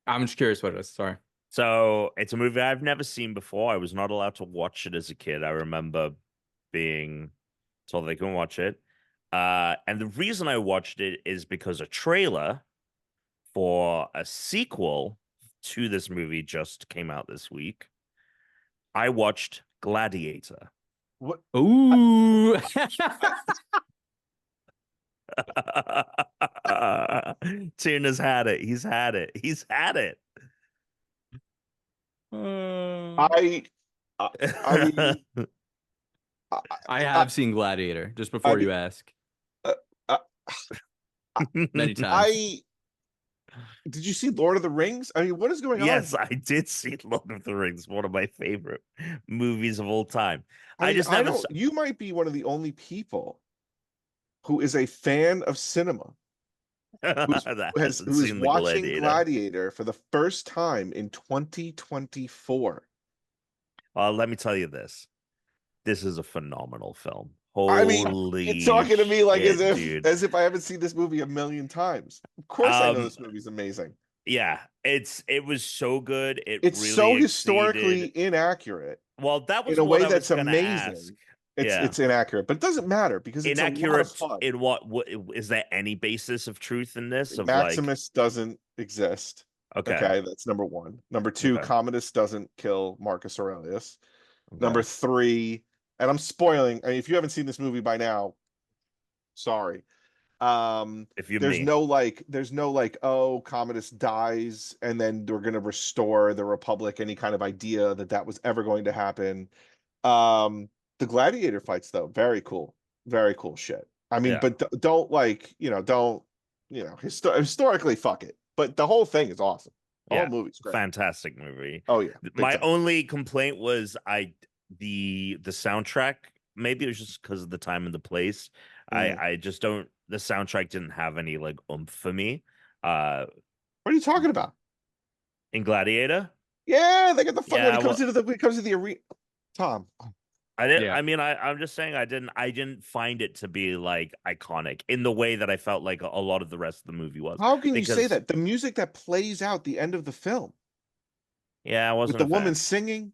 I'm just curious what it is. Sorry. So it's a movie I've never seen before. I was not allowed to watch it as a kid. I remember being told they couldn't watch it. And the reason I watched it is because a trailer for a sequel to this movie just came out this week. I watched Gladiator. What? Ooh. Tuna's had it. He's had it. He's had it. I, I mean, I have seen Gladiator, just before you ask. uh, uh, Many times. did you see Lord of the Rings? I mean, what is going on? Yes, I did see Lord of the Rings, one of my favorite movies of all time. I I mean, just never. You might be one of the only people who is a fan of cinema That hasn't who is seen the watching Gladiator. Gladiator for the first time in 2024. Let me tell you this. This is a phenomenal film. I mean, Holy you're talking to me like shit, dude. as if I haven't seen this movie a million times. Of course, I know this movie's amazing. Yeah, it was so good. It's Really so exceeded. historically inaccurate Well, that was in a what way I was that's gonna amazing. ask. It's inaccurate, but it doesn't matter because it's a lot of Inaccurate fun. in what is there any basis of truth in this? Of Maximus doesn't exist. Okay. Okay, that's number one. Number two, Okay. Commodus doesn't kill Marcus Aurelius. Okay. Number three, and I'm spoiling. I mean, if you haven't seen this movie by now, sorry. If you're there's me. no like, oh, Commodus dies and then we're going to restore the Republic, any kind of idea that was ever going to happen. The gladiator fights though, very cool shit. I mean, but don't like, historically fuck it, but the whole thing is awesome. The whole movie's great. Fantastic movie. Oh yeah, my only complaint was the soundtrack. Maybe it was just because of the time and the place. I just don't. The soundtrack didn't have any like oomph for me. What are you talking about? In Gladiator? Yeah, they got the fun when it comes to the arena. Tom, I didn't. Yeah. I mean, I'm just saying I didn't find it to be like iconic in the way that I felt like a lot of the rest of the movie was. How can you say that? The music that plays out the end of the film. Yeah, I wasn't with the woman singing.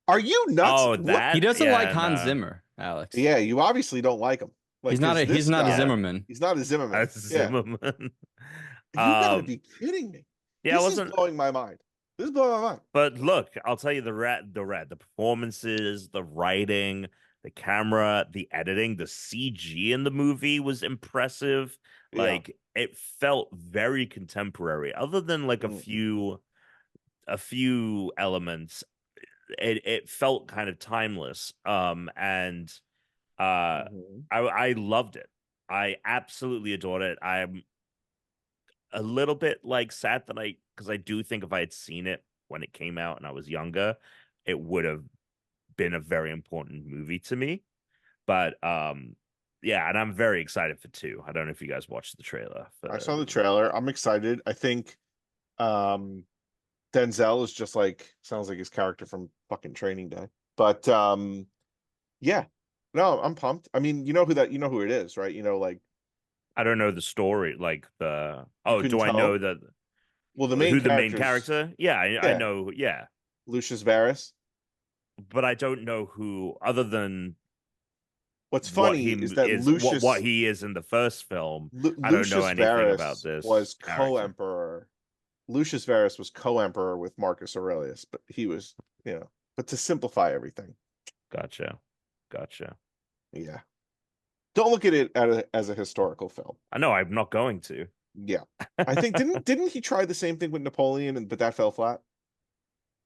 Are you nuts? Oh, that he doesn't like Hans Zimmer, Alex. Yeah, you obviously don't like him. Like, he's not a Zimmerman. He's not a Zimmerman. That's Zimmerman. You gotta be kidding me. Yeah, this is blowing my mind. This is blowing my mind. But look, I'll tell you the performances, the writing, the camera, the editing, the CG in the movie was impressive. Like it felt very contemporary. Other than like a few elements, it felt kind of timeless. I loved it. I absolutely adored it. I'm a little bit like sad that because I do think if I had seen it when it came out and I was younger, it would have been a very important movie to me. But yeah, and I'm very excited for 2. I don't know if you guys watched the trailer. I saw the trailer. I'm excited. I think Denzel is just like, sounds like his character from fucking Training Day. But yeah. No, I'm pumped. I mean, you know who it is, right? Like, I don't know the story. Like do I know that? Well, the main character? Yeah, I know. Yeah, Lucius Varus. But I don't know who, other than what's funny is that Lucius, what he is in the first film. I don't know anything Varus about this. Was co-emperor. Lucius Varus was co-emperor with Marcus Aurelius, but he was, but to simplify everything. Gotcha. Yeah. Don't look at it as a historical film. I know, I'm not going to. Yeah. I think didn't he try the same thing with Napoleon but that fell flat?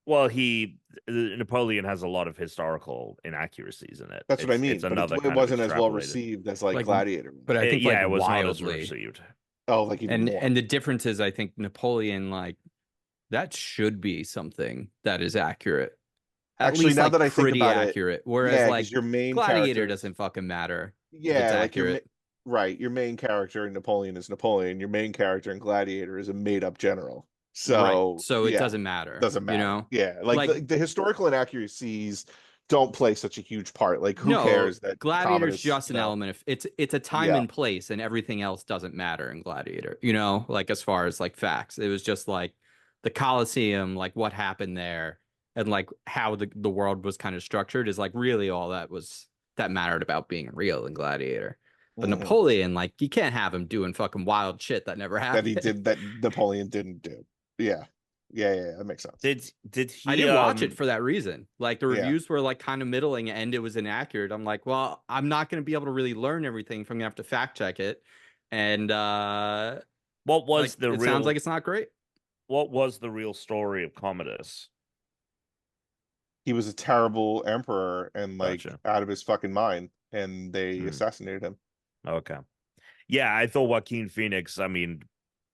Well, Napoleon has a lot of historical inaccuracies in it. That's what I mean. It wasn't as well received as like Gladiator. But I think it was wildly not as received. Oh, like even more. And the difference is, I think Napoleon, like, that should be something that is accurate. Actually, now that I think about accurate. Whereas like your main Gladiator doesn't fucking matter. Yeah, it's accurate. Your main character in Napoleon is Napoleon. Your main character in Gladiator is a made-up general. So it doesn't matter. Doesn't matter. Yeah, like the historical inaccuracies don't play such a huge part. Like, who cares that Gladiator is just an element of it's a time and place, and everything else doesn't matter in Gladiator. Like as far as like facts, it was just like the Colosseum, like what happened there, and like how the world was kind of structured is like really all that mattered about being real in Gladiator. But Napoleon, like, you can't have him doing fucking wild shit that never happened. That Napoleon didn't do. Yeah. Yeah, that makes sense. Did he? I didn't watch it for that reason. Like the Yeah. reviews were like kind of middling and it was inaccurate. I'm like, well, I'm not going to be able to really learn everything if I'm gonna have to fact check it. And What was like the it real? sounds like it's not great. What was the real story of Commodus? He was a terrible emperor and like Gotcha. out of his fucking mind, and they Hmm. assassinated him. Okay. Yeah, I thought Joaquin Phoenix. I mean,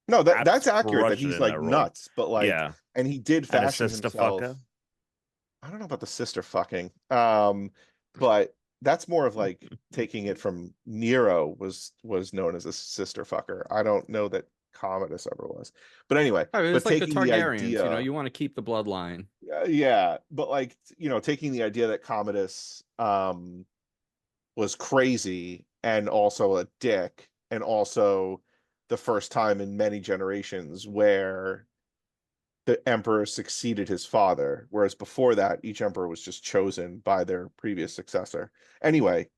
No, that's abs accurate that crushed it he's in like that role. nuts, but like, Yeah, and he did and a fashion sister himself. fucker. I don't know about the sister fucking. But that's more of like taking it from Nero was known as a sister fucker. I don't know that Commodus ever was. But anyway, Oh, it but was like the taking the Targaryens, idea, you want to keep the bloodline. yeah, but like, taking the idea that Commodus was crazy and also a dick and also the first time in many generations where the emperor succeeded his father, whereas before that, each emperor was just chosen by their previous successor. Anyway,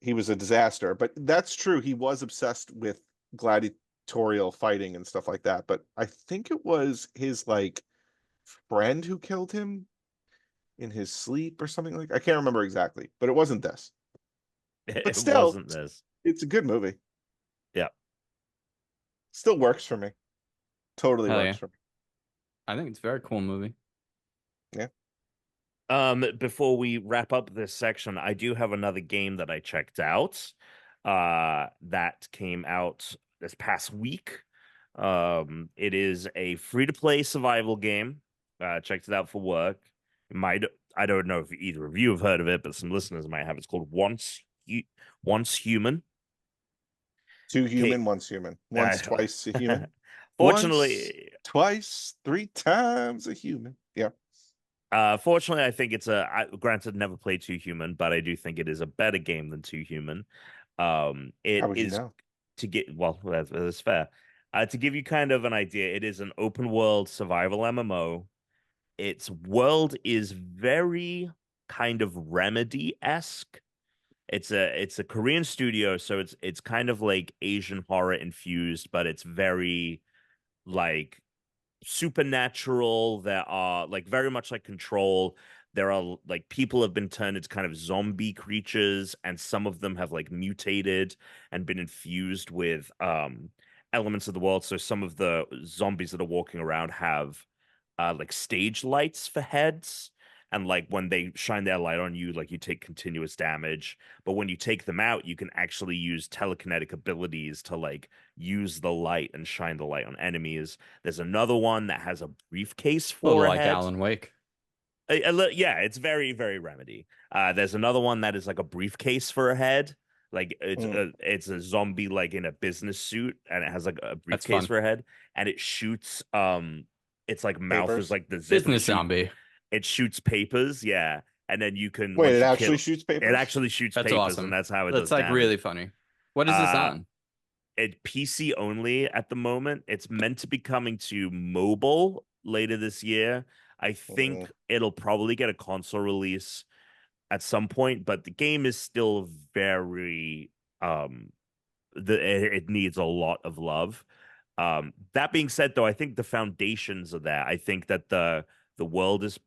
he was a disaster, but that's true. He was obsessed with gladiatorial fighting and stuff like that. But I think it was his like friend who killed him in his sleep or something like. I can't remember exactly, but it wasn't this. But It still, wasn't this. it's a good movie. Yeah. Still works for me. Totally Hell works yeah. for me. I think it's a very cool movie. Yeah. Before we wrap up this section, I do have another game that I checked out. That came out this past week. It is a free-to-play survival game. Checked it out for work. Might I don't know if either of you have heard of it, but some listeners might have. It's called Once Human. Two Okay. human, once human. Once, twice a human. Once, Fortunately, twice, three times a human. Yeah. fortunately, I think granted, never played Two Human, but I do think it is a better game than Two Human. How It would you is know? to get well, that's fair. To give you kind of an idea, it is an open world survival MMO. Its world is very kind of Remedy-esque. It's a Korean studio, so it's kind of like Asian horror infused, but it's very like supernatural. There are like very much like Control. There are like people have been turned into kind of zombie creatures, and some of them have like mutated and been infused with elements of the world. So some of the zombies that are walking around have like stage lights for heads. And like when they shine their light on you, like you take continuous damage. But when you take them out, you can actually use telekinetic abilities to like use the light and shine the light on enemies. There's another one that has a briefcase A little for a like head. Alan Wake. Yeah, it's very, very Remedy. There's another one that is like a briefcase for a head. Like Mm. it's a zombie like in a business suit, and it has like a That's briefcase fun. for a head, and it shoots its like mouth is Papers. like the zip, and Business zombie. it shoots papers, yeah. And then you can Wait, once it you actually kill shoots it papers? actually shoots That's papers, and awesome. that's how it That's does like really damage. funny. What is this Uh on? it PC only at the moment. It's meant to be coming to mobile later this year. I Mm. think it'll probably get a console release at some point, but the game is still very it needs a lot of love. That being said, though, I think the foundations are there. I think that the world is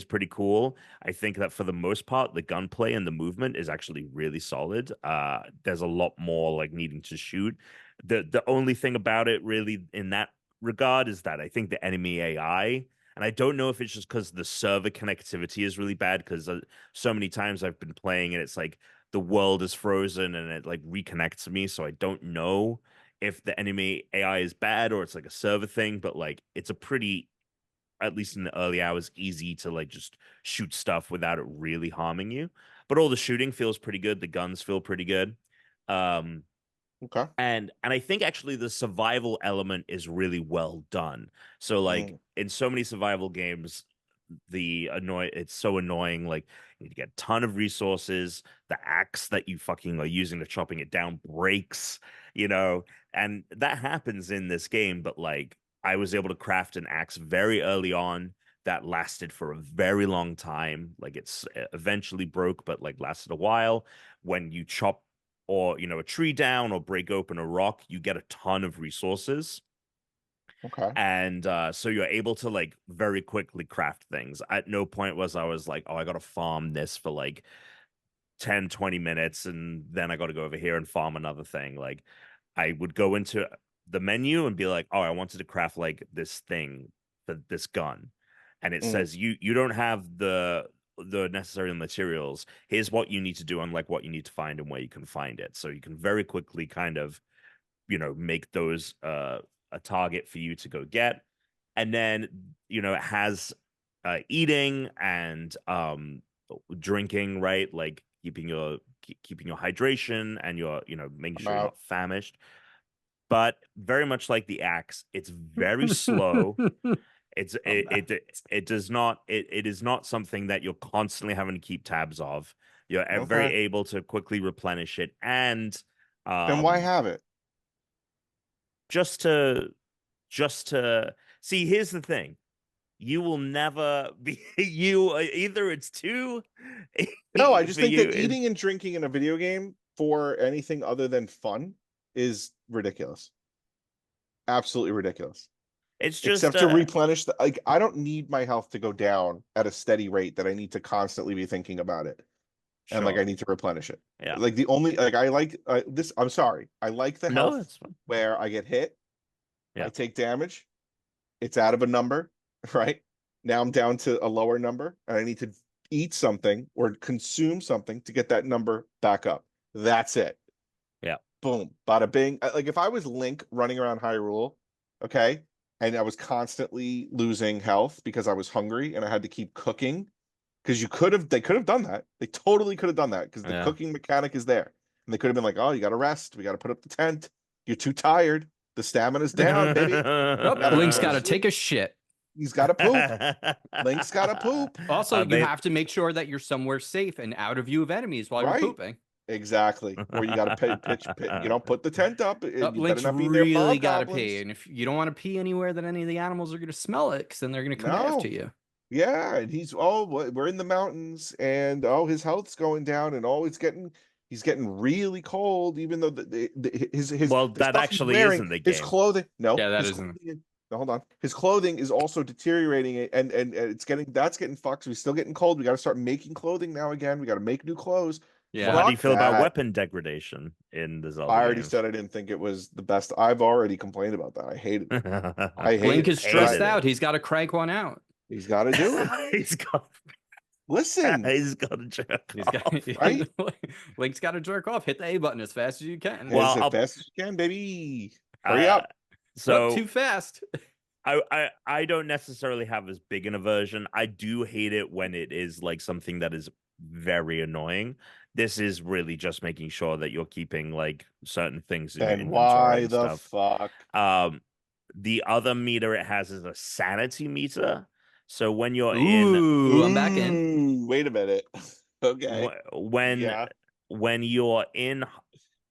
pretty cool. I think that for the most part, the gunplay and the movement is actually really solid. There's a lot more like needing to shoot. The only thing about it really in that regard is that I think the enemy AI, and I don't know if it's just because the server connectivity is really bad, because so many times I've been playing and it's like the world is frozen and it like reconnects me, so I don't know if the enemy AI is bad or it's like a server thing, but like it's a pretty, at least in the early hours, easy to like just shoot stuff without it really harming you. But all the shooting feels pretty good. The guns feel pretty good. Um, Okay. and I think actually the survival element is really well done. So like Mm. in so many survival games, it's so annoying. Like you need to get a ton of resources. The axe that you fucking are using to chopping it down breaks, and that happens in this game. But like I was able to craft an axe very early on that lasted for a very long time. Like it's eventually broke, but like lasted a while. When you chop or a tree down or break open a rock, you get a ton of resources. Okay. And so you're able to like very quickly craft things. At no point was I was like, oh, I gotta farm this for like 10-20 minutes and then I gotta go over here and farm another thing. Like I would go into the menu and be like, oh, I wanted to craft like this thing for this gun. And it says you don't have the necessary materials. Here's what you need to do and like what you need to find and where you can find it. So you can very quickly kind of, make those a target for you to go get. And then, it has eating and drinking, right? Like keeping your hydration and your, making I'm sure you're out. not famished. But very much like the axe, it's very slow. It does not it is not something that you're constantly having to keep tabs of. You're very Okay. able to quickly replenish it and Then why um have it? just to see. Here's the thing: you will never be either it's too No, I just for think you that is eating and drinking in a video game for anything other than fun is ridiculous. Absolutely ridiculous. it's just Except to replenish the like I don't need my health to go down at a steady rate that I need to constantly be thinking about it. And like sure. I need to replenish it. Yeah, Like the only like I like this I'm sorry. I like the no, health it's fine. where I get hit, Yeah. I take damage, it's out of a number, right? Now I'm down to a lower number and I need to eat something or consume something to get that number back up. That's it. Yeah. Boom, bada bing. Like if I was Link running around Hyrule, okay, and I was constantly losing health because I was hungry and I had to keep cooking, because they could have done that. They totally could have done that because the Yeah. cooking mechanic is there. And they could have been like, oh, you got to rest. We got to put up the tent. You're too tired. The stamina's down, baby. Oh, Gotta Link's go to got to sleep. take a shit. He's got to poop. Link's got to poop. Also, you they have to make sure that you're somewhere safe and out of view of enemies while you're Right. pooping. Exactly. Or you got to pitch, put the tent up. You better Link's not be near really mob got to pee, goblins. and if you don't want to pee anywhere that any of the animals are going to smell it, because then they're going to come after No. you. Yeah, and we're in the mountains, and his health's going down, and he's getting really cold, even though his well, the that stuff he's actually wearing, isn't the his game. clothing. No, Yeah, that his isn't. clothing. No, hold on. His clothing is also deteriorating, and it's getting fucked. So he's still getting cold. We got to start making clothing now again. We got to make new clothes. Yeah. Well, how do you Fuck feel about that. weapon degradation in the Zelda I already games? said I didn't think it was the best. I've already complained about that. I hated it. I hate Link it. is stressed Hated it. out. He's got to crank one out. He's got to do it. he's got Listen, he's got a jerk He's got off. right? Link's got to jerk off. Hit the A button as fast as you can. Well, as I'll- fast as you can, baby. Hurry up. So too fast. I don't necessarily have as big an aversion. I do hate it when it is like something that is very annoying. This is really just making sure that you're keeping like certain things in your And inventory why and the stuff. fuck? The other meter it has is a sanity meter. So when you're Ooh, I'm back in. Wait a minute. Okay. when Yeah. you're in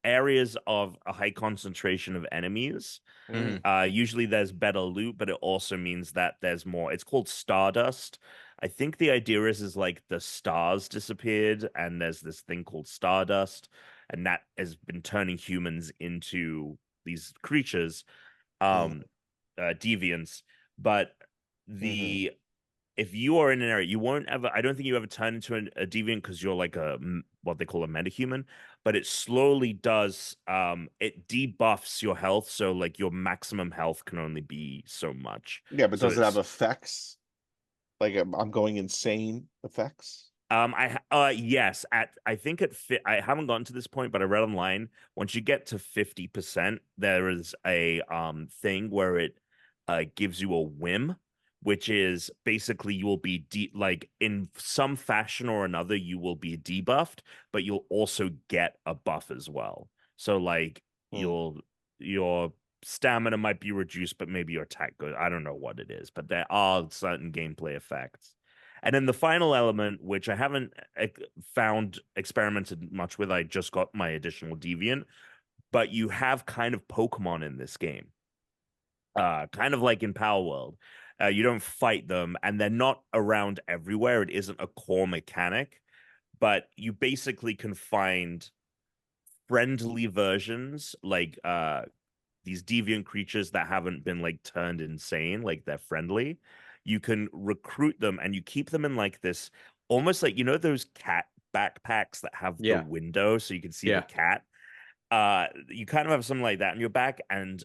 areas of a high concentration of enemies, Mhm. usually there's better loot, but it also means that there's more. It's called stardust. I think the idea is like the stars disappeared and there's this thing called stardust, and that has been turning humans into these creatures, deviants. But the if you are in an area, you won't ever. I don't think you ever turn into a deviant because you're like what they call a metahuman. But it slowly does. It debuffs your health, so like your maximum health can only be so much. Yeah, but So does it have it's effects? Like I'm going insane effects? yes, I think I haven't gotten to this point, but I read online once you get to 50%, there is a thing where it gives you a whim, which is basically you will be like in some fashion or another you will be debuffed, but you'll also get a buff as well. So like your stamina might be reduced, but maybe your attack good. I don't know what it is, but there are certain gameplay effects. And then the final element, which I haven't found experimented much with, I just got my additional deviant, but you have kind of Pokemon in this game, kind of like in Power World. You don't fight them, and they're not around everywhere. It isn't a core mechanic, but you basically can find friendly versions, like these deviant creatures that haven't been like turned insane, like they're friendly. You can recruit them and you keep them in like this almost like, you know, those cat backpacks that have the Yeah. window so you can see the Yeah. cat. You kind of have something like that on your back, and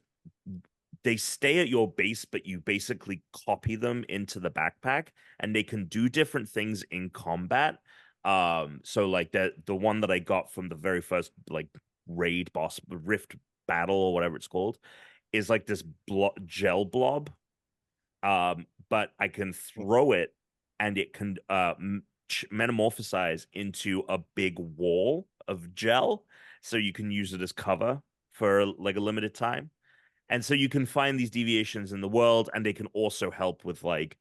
they stay at your base, but you basically copy them into the backpack, and they can do different things in combat. So like the one that I got from the very first like raid boss rift battle or whatever it's called is like this gel blob. But I can throw it, and it can metamorphosize into a big wall of gel, so you can use it as cover for like a limited time. And so you can find these deviations in the world, and they can also help with like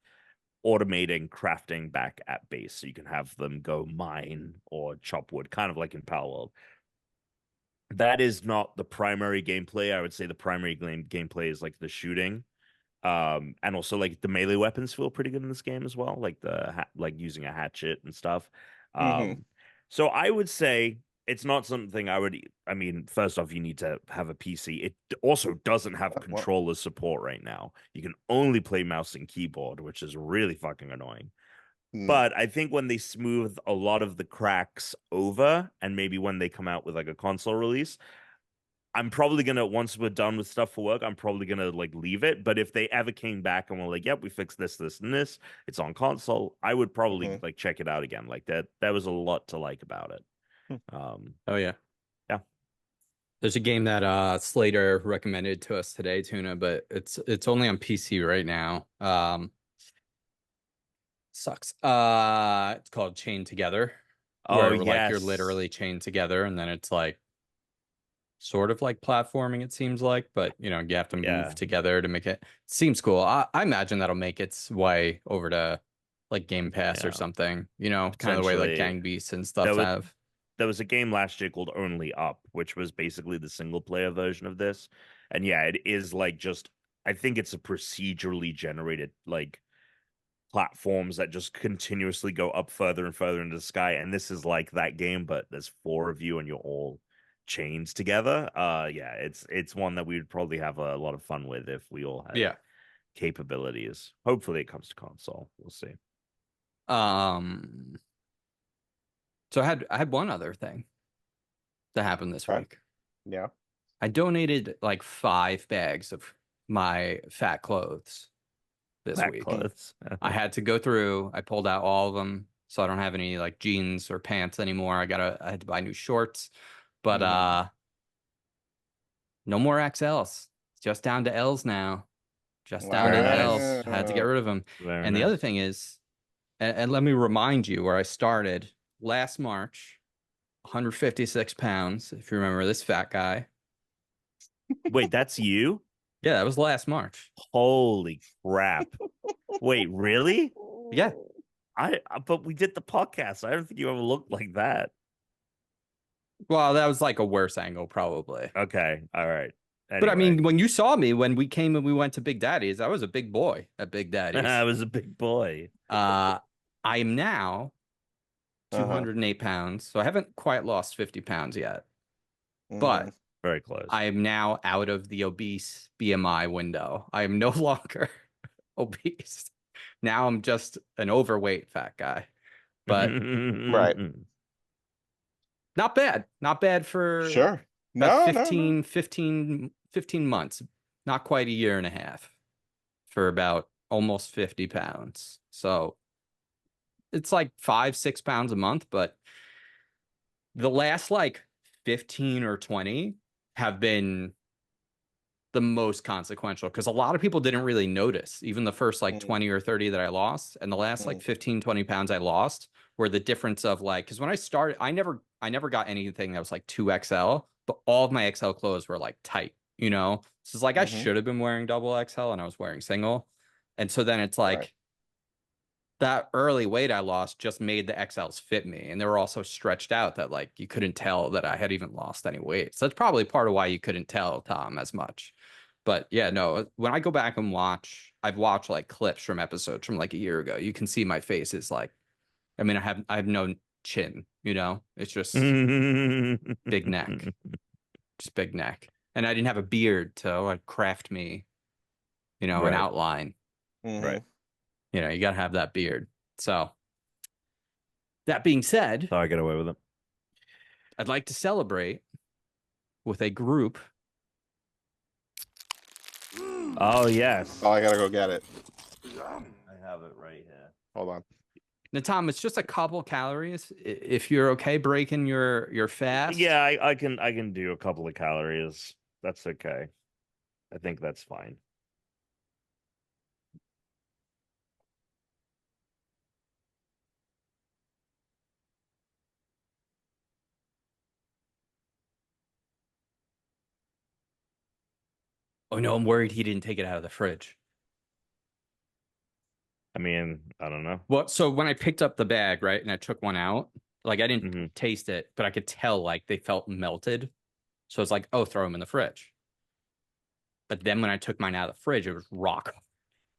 automating crafting back at base. So you can have them go mine or chop wood, kind of like in Power World. That is not the primary gameplay. I would say the primary gameplay is like the shooting. And also like the melee weapons feel pretty good in this game as well, like like using a hatchet and stuff. So I would say it's not something I mean, first off, you need to have a PC. It also doesn't have controller support right now. You can only play mouse and keyboard, which is really fucking annoying. But I think when they smooth a lot of the cracks over, and maybe when they come out with like a console release, I'm probably gonna, once we're done with stuff for work, I'm probably gonna like leave it. But if they ever came back and were like, "Yep, we fixed this, this, and this. It's on console," I would probably like check it out again. Like that was a lot to like about it. Oh yeah. Yeah. There's a game that Slater recommended to us today, Tuna, but it's only on PC right now. Sucks. It's called Chained Together. Oh where like you're yes. literally chained together, and then it's like sort of like platforming, it seems like, but you know, you have to move together to make it. Seems cool. I imagine that'll make its way over to like Game Pass or something, you know, kind of the way like Gang Beasts and stuff have. There was a game last year called Only Up, which was basically the single player version of this. And yeah, it is like just, I think it's a procedurally generated like platforms that just continuously go up further and further into the sky. And this is like that game, but there's 4 of you and you're all chained together. Yeah, it's one that we would probably have a lot of fun with if we all had capabilities. Hopefully it comes to console. We'll see. So I had one other thing that happened this week. Yeah. I donated like 5 bags of my fat clothes this week. I had to go through, I pulled out all of them, so I don't have any like jeans or pants anymore. I had to buy new shorts, but no more XLs. Just down to Ls now. Just down to Ls. Had to get rid of them. And the other thing is, and let me remind you where I started last March, 156 pounds, if you remember this fat guy. Wait, that's you? Yeah, that was last March. Holy crap. Wait, really? Yeah. But we did the podcast. I don't think you ever looked like that. Well, that was like a worse angle, probably. Okay. All right. Anyway. But I mean, when you saw me, when we came and we went to Big Daddy's, I was a big boy at Big Daddy's. I was a big boy. I am now 208 pounds. So I haven't quite lost 50 pounds yet. But very close. I am now out of the obese BMI window. I am no longer obese. Now I'm just an overweight fat guy. But not bad. Not bad for sure. About 15 months, not quite a year and a half, for about almost 50 pounds. So it's like 5-6 pounds a month, but the last like 15 or 20 have been the most consequential, because a lot of people didn't really notice even the first like 20 or 30 that I lost, and the last like 15-20 pounds I lost were the difference of like, because when I started, I never got anything that was like 2XL, but all of my XL clothes were like tight, you know? So it's like I should have been wearing double XL and I was wearing single. And so then it's like that early weight I lost just made the XLs fit me. And they were also stretched out that like you couldn't tell that I had even lost any weight. So that's probably part of why you couldn't tell, Tom, as much. But yeah, no, when I go back and I've watched like clips from episodes from like a year ago, you can see my face is like, I mean, I have no chin, you know, it's just big neck, just big neck. and I didn't have a beard to like craft me, an Right. outline. Right. You got to have that beard. So that being said, So I get away with it. I'd like to celebrate with a group. Oh yes. Oh, I gotta go get it. I have it right here. Hold on. Now, Tom, it's just a couple calories. If you're okay breaking your fast. Yeah, I can do a couple of calories. That's okay. I think that's fine. Oh no, I'm worried he didn't take it out of the fridge. I mean, I don't know. Well, so when I picked up the bag, right, and I took one out, like I didn't Mm-hmm. taste it, but I could tell like they felt melted. So it's like, oh, throw them in the fridge. But then when I took mine out of the fridge, it was rock.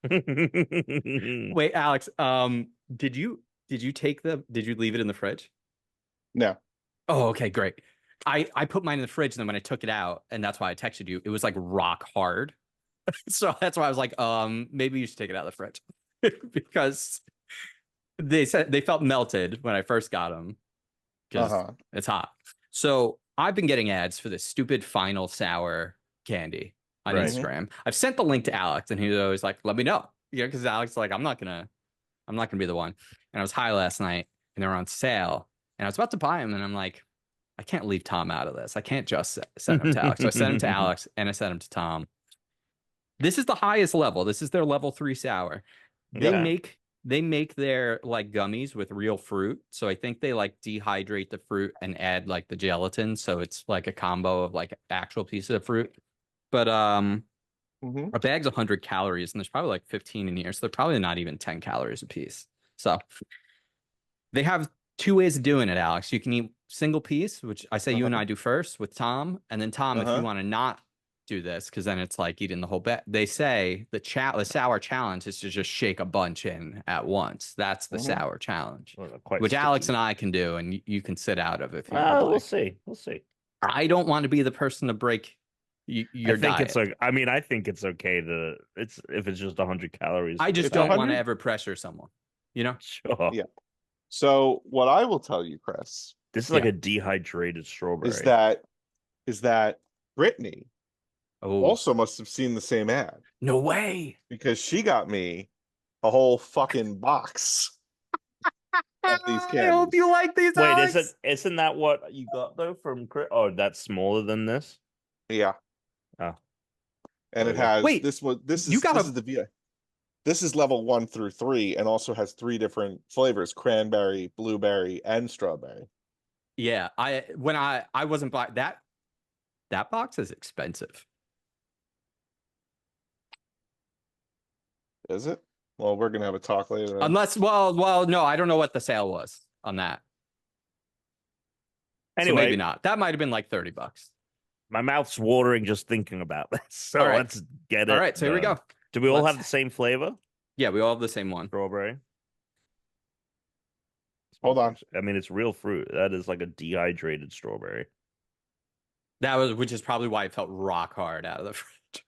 Wait, Alex, did you leave it in the fridge? No. Oh, okay, great. I put mine in the fridge, and then when I took it out, and that's why I texted you, it was like rock hard. So that's why I was like, maybe you should take it out of the fridge. Because they said they felt melted when I first got them. Because it's hot. So I've been getting ads for this stupid Final Sour candy on Instagram. I've sent the link to Alex, and he was always like, let me know. Because Alex is like, I'm not gonna be the one. And I was high last night, and they were on sale, and I was about to buy them, and I'm like, I can't leave Tom out of this. I can't just send him to Alex. So I sent him to Alex, and I sent him to Tom. This is the highest level. This is their level 3 sour. They make their like gummies with real fruit. So I think they like dehydrate the fruit and add like the gelatin. So it's like a combo of like actual pieces of fruit. But a bag's 100 calories, and there's probably like 15 in here. So they're probably not even 10 calories a piece. So they have 2 ways of doing it, Alex. You can eat single piece, which I say you and I do first with Tom. And then Tom, if you want to not do this, because then it's like eating the whole bag. They say the sour challenge is to just shake a bunch in at once. That's the sour challenge, which Alex and I can do, and you can sit out of if you would We'll like. see. We'll see. I don't want to be the person to break your diet. It's like, I mean, I think it's okay to if it's just 100 calories. I just don't want to ever pressure someone, Sure. Yeah. So what I will tell you, Chris, This is like a dehydrated strawberry. Is that Brittany also must have seen the same ad. No way. Because she got me a whole fucking box of these candies. I hope you like these. Wait, Alex. isn't that what you got though from Chris? Oh, that's smaller than this? Yeah. Oh. And it has this is level 1 through 3, and also has 3 different flavors: cranberry, blueberry, and strawberry. Yeah, I wasn't buying that box is expensive. Is it? Well, we're gonna have a talk later. Unless, well, no, I don't know what the sale was on that. Anyway, so maybe not. That might have been like $30. My mouth's watering just thinking about this. So let's get it. All right, so here we go. Do we all have the same flavor? Yeah, we all have the same one. Strawberry. Hold on. I mean, it's real fruit. That is like a dehydrated strawberry. Which is probably why it felt rock hard out of the fridge.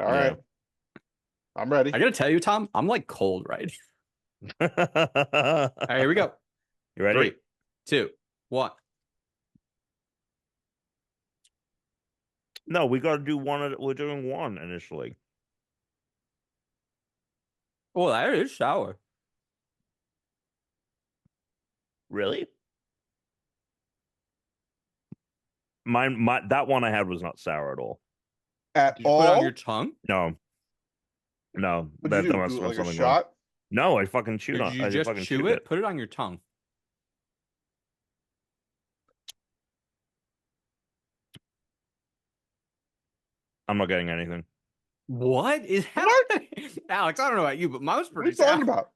All right. I'm ready. I gotta tell you, Tom, I'm like cold right now. All right, here we go. You ready? 3, 2, 1. No, we got to do one. We're doing one initially. Oh, that is sour. Really? That one I had was not sour at all. At Did you all? put it on your tongue? No. What That did you must do, have like a something shot? No, I fucking chewed on. Did you just chew it? Put it on your tongue. I'm not getting anything. What is happening? Alex, I don't know about you, but mine was pretty What are you talking about?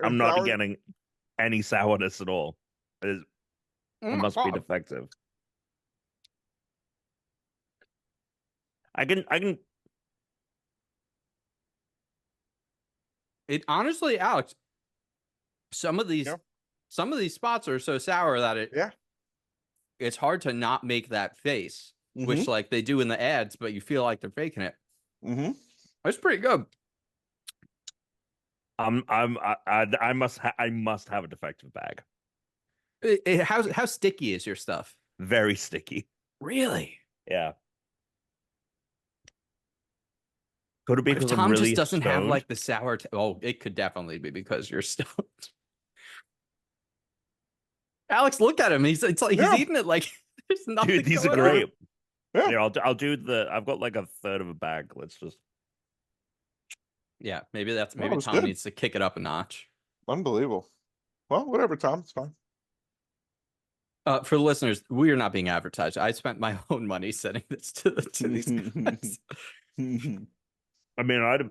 I'm not getting any sourness at all. It must be defective. I can. It honestly, Alex, some of these spots are so sour that it's hard to not make that face which like they do in the ads, but you feel like they're faking it. It's pretty good. I must have a defective bag. How sticky is your stuff? Very sticky. Really? Yeah. Could it be What if because I'm Tom really just doesn't have stoned? like the sour? Oh, it could definitely be because you're stoned. Alex, look at him. It's like he's eating it like there's nothing. Dude, these are going great. on. Yeah. Here, I'll do the. I've got like a third of a bag. Let's just. Yeah, maybe Tom good. needs to kick it up a notch. Unbelievable. Well, whatever, Tom. It's fine. For the listeners, we are not being advertised. I spent my own money sending this to these guys. I mean, I'd.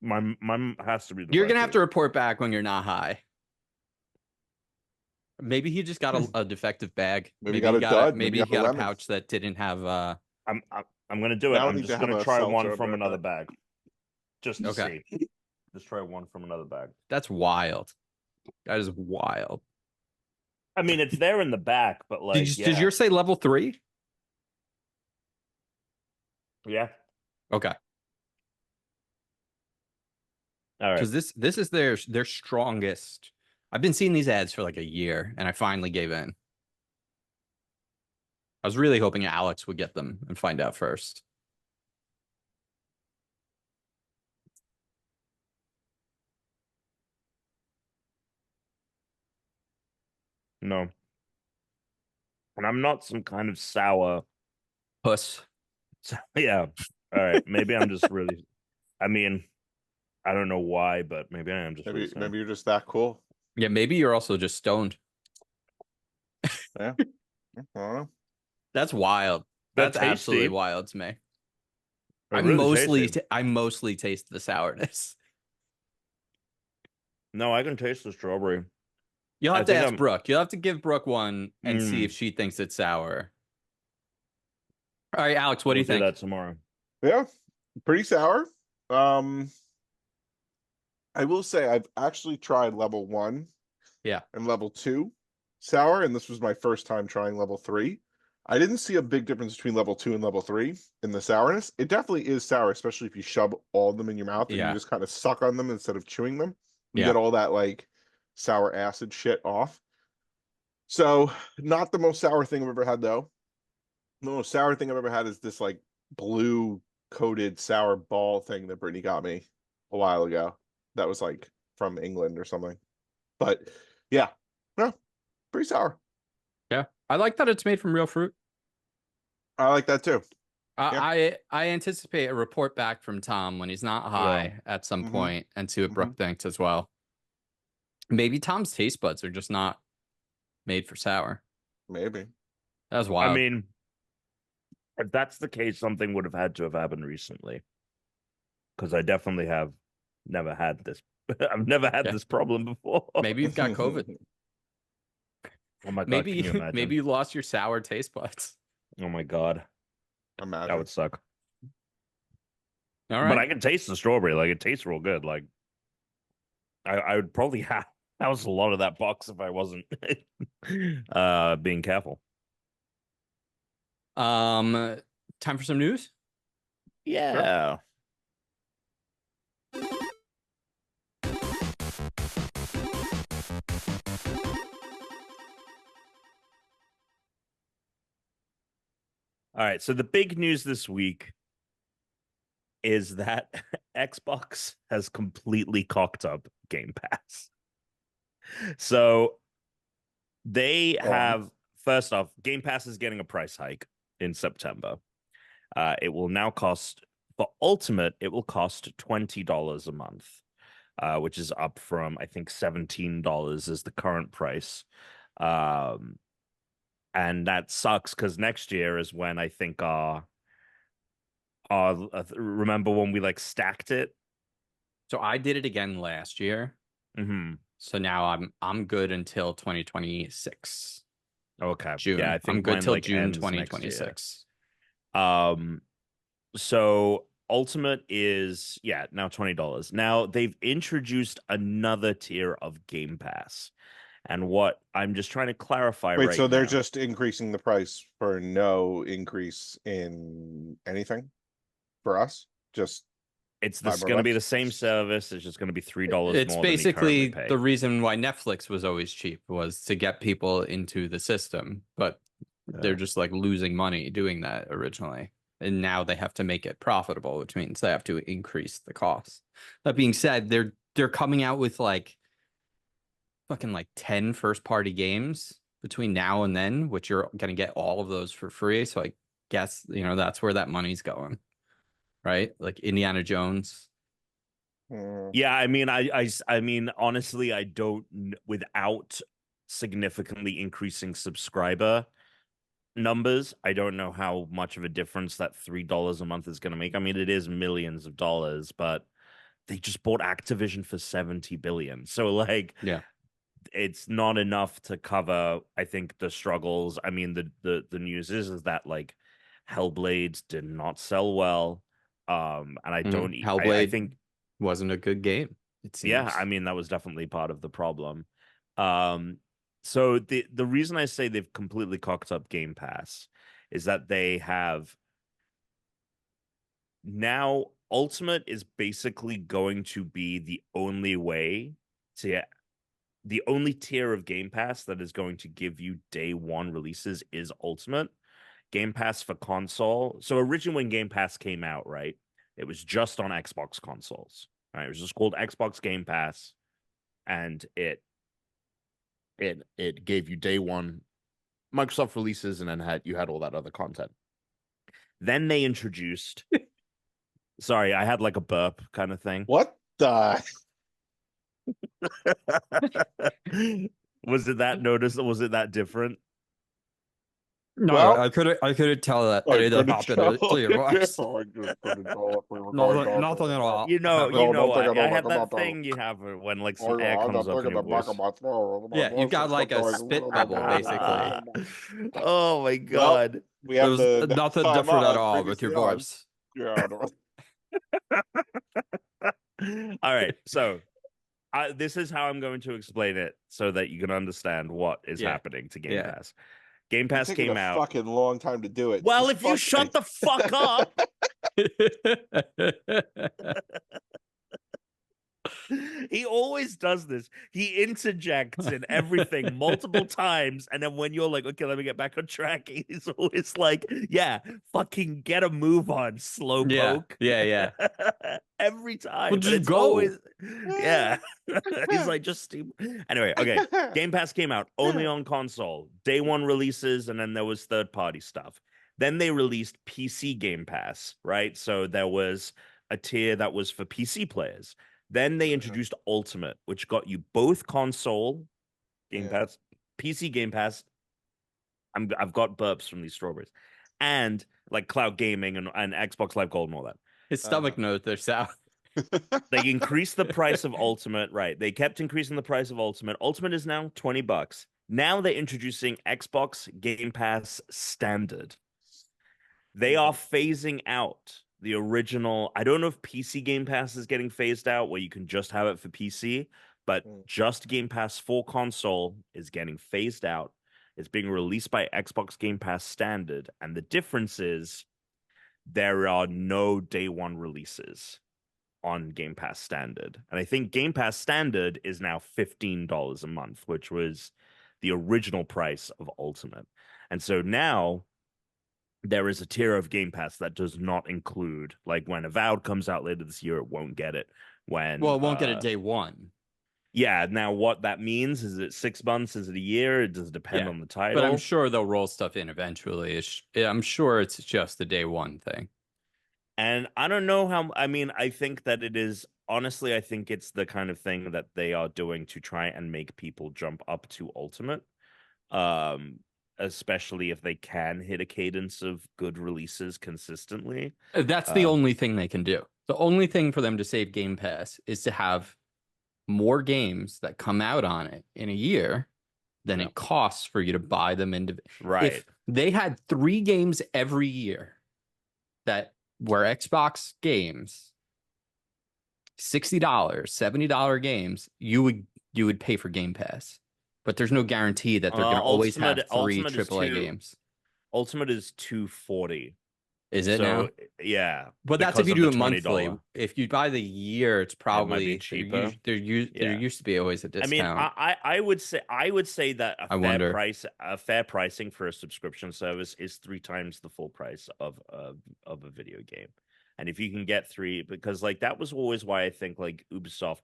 My has to be. You're gonna have to report back when you're not high. Maybe he just got a defective bag. Maybe he got a dud. Maybe he got a pouch that didn't have. I'm gonna do it. Now I'm need just to have gonna a try seltzer one and from be right another back. bag. Just to Okay. see. Just try one from another bag. That's wild. That is wild. I mean, it's there in the back, but like, Did yours say level 3? Yeah. Okay. All right. Because this is their strongest. I've been seeing these ads for like a year, and I finally gave in. I was really hoping Alex would get them and find out first. No. And I'm not some kind of sour Puss. So, yeah. All right. Maybe I'm just really. I mean, I don't know why, but maybe I am just. Maybe you're just that cool. Yeah, maybe you're also just stoned. Yeah. I don't know. That's wild. They're That's absolutely tasty. wild to me. They're I really tasty. mostly taste the sourness. No, I can taste the strawberry. You'll have I to think ask Brooke. You'll have to give Brooke one and see Mm. if she thinks it's sour. All right, Alex, what do you We'll think? that tomorrow. Yeah, pretty sour. I will say I've actually tried level 1 Yeah. and level 2 sour, and this was my first time trying level 3. I didn't see a big difference between level 2 and level 3 in the sourness. It definitely is sour, especially if you shove all of them in your mouth and Yeah. you just kind of suck on them instead of chewing them. You Yeah. get all that like sour acid shit off. So not the most sour thing I've ever had though. The most sour thing I've ever had is this like blue coated sour ball thing that Brittany got me a while ago. That was like from England or something. But yeah, no, pretty sour. Yeah. I like that it's made from real fruit. I like that too. I anticipate a report back from Tom when he's not high at some point and see what Brooke thinks as well. Maybe Tom's taste buds are just not made for sour. Maybe. That was wild. I mean, if that's the case, something would have had to have happened recently. Because I definitely have never had this. I've never had this problem before. Maybe you've got COVID. Oh my god! Maybe can you imagine? maybe you lost your sour taste buds. Oh my god, Imagine. that would suck. All right. But I can taste the strawberry. Like it tastes real good. Like I would probably have house a lot of that box if I wasn't being careful. Time for some news? Yeah. All right, so the big news this week is that Xbox has completely cocked up Game Pass. So they have, first off, Game Pass is getting a price hike in September. It will now cost, for Ultimate, it will cost $20 a month, which is up from, I think, $17 is the current price. And that sucks because next year is when I think remember when we like stacked it? So I did it again last year. Mm-hmm. So now I'm good until 2026. Okay. June. Yeah, I think I'm good till like, June 2026. So Ultimate is now $20. Now they've introduced another tier of Game Pass, And what I'm just trying to clarify Wait, right so they're now. just increasing the price for no increase in anything for us? Just It's $5 this more going to be the bucks? same service. It's just going to be $3 It's more than you currently basically pay. the reason why Netflix was always cheap, was to get people into the system, but they're just like losing money doing that originally. And now they have to make it profitable, which means they have to increase the cost. That being said, they're coming out with like fucking like 10 first party games between now and then, which you're gonna get all of those for free. So I guess, that's where that money's going, right? Like Indiana Jones. Yeah, I mean, I mean, honestly, I don't without significantly increasing subscriber numbers, I don't know how much of a difference that $3 a month is going to make. I mean, it is millions of dollars, but they just bought Activision for 70 billion. So like, Yeah. it's not enough to cover, I think, the struggles. I mean, the news is that like Hellblade did not sell well. And I don't I Hellblade think wasn't a good game, it seems. yeah, I mean, that was definitely part of the problem. So the reason I say they've completely cocked up Game Pass is that they have now Ultimate is basically going to be the only way to the only tier of Game Pass that is going to give you day one releases is Ultimate. Game Pass for console. So originally when Game Pass came out, right, it was just on Xbox consoles. Right? It was just called Xbox Game Pass, and it gave you day one Microsoft releases, and then you had all that other content. Then they introduced. Sorry, I had like a burp kind of thing. What the? Was it that noticeable? Was it that different? No, Well, I couldn't tell that any of that happened to your voice. Nothing at all. You know what? I had that thing. thing you have when like some air comes up in your voice. Yeah, you've got like a spit bubble, basically. Oh my god. We have There's the nothing time different at on, all with your previously on. voice. Yeah, All right, so this is how I'm going to explain it so that you can understand what is happening to Game Pass. Game Pass came out. Fucking long time to do it. Well, Just if you shut the fuck up. He always does this. He interjects in everything multiple times, and then when you're like, okay, let me get back on track, he's always like, yeah, fucking get a move on, slowpoke. Yeah. Every time. Well, but just it's go. always yeah. He's like, just anyway, okay. Game Pass came out only on console. Day one releases, and then there was third-party stuff. Then they released PC Game Pass, right? So there was a tier that was for PC players. Then they introduced Ultimate, which got you both console Game Pass, PC Game Pass. I've got burps from these strawberries, and like cloud gaming and Xbox Live Gold and all that. His stomach knows they're south. They increased the price of Ultimate, right? They kept increasing the price of Ultimate. Ultimate is now $20. Now they're introducing Xbox Game Pass Standard. They are phasing out the original. I don't know if PC Game Pass is getting phased out where you can just have it for PC, but just Game Pass for console is getting phased out. It's being released by Xbox Game Pass Standard, and the difference is there are no day one releases on Game Pass Standard. And I think Game Pass Standard is now $15 a month, which was the original price of Ultimate. And so now there is a tier of Game Pass that does not include, like when Avowed comes out later this year, it won't get it. It won't get it day one. Yeah, now what that means, is it 6 months? Is it a year? It does depend on the title. But I'm sure they'll roll stuff in eventually. I'm sure it's just the day one thing. And I don't know how, I mean, I think that it is, honestly, I think it's the kind of thing that they are doing to try and make people jump up to Ultimate. Especially if they can hit a cadence of good releases consistently. That's the only thing they can do. The only thing for them to save Game Pass is to have more games that come out on it in a year than it costs for you to buy them individually. Right. If they had 3 games every year that were Xbox games, $60, $70 games, you would pay for Game Pass. but there's no guarantee that they're going to always have three Ultimate is AAA games. Ultimate is $240. Is it now? So yeah, But that's if you because of do the it monthly. $20. If you buy the year, it's It might be probably cheaper. there Yeah. used to be always a I mean, discount. I would say that I wonder. a fair pricing for a subscription service is 3 times the full price of a video game. And if you can get 3, because like that was always why I think like Ubisoft.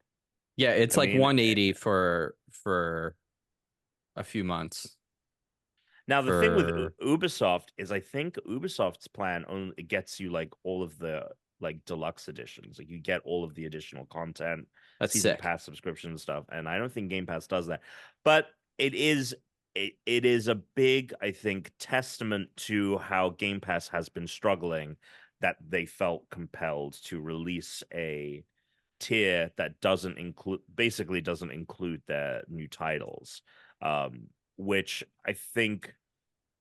Yeah, it's I like mean, 180 for a few months. now the thing with For Ubisoft is I think Ubisoft's plan only gets you like all of the like deluxe editions. Like you get all of the additional content, that's season sick. pass subscription and stuff. And I don't think Game Pass does that. But it is a big, I think, testament to how Game Pass has been struggling that they felt compelled to release a tier that doesn't include their new titles. Which I think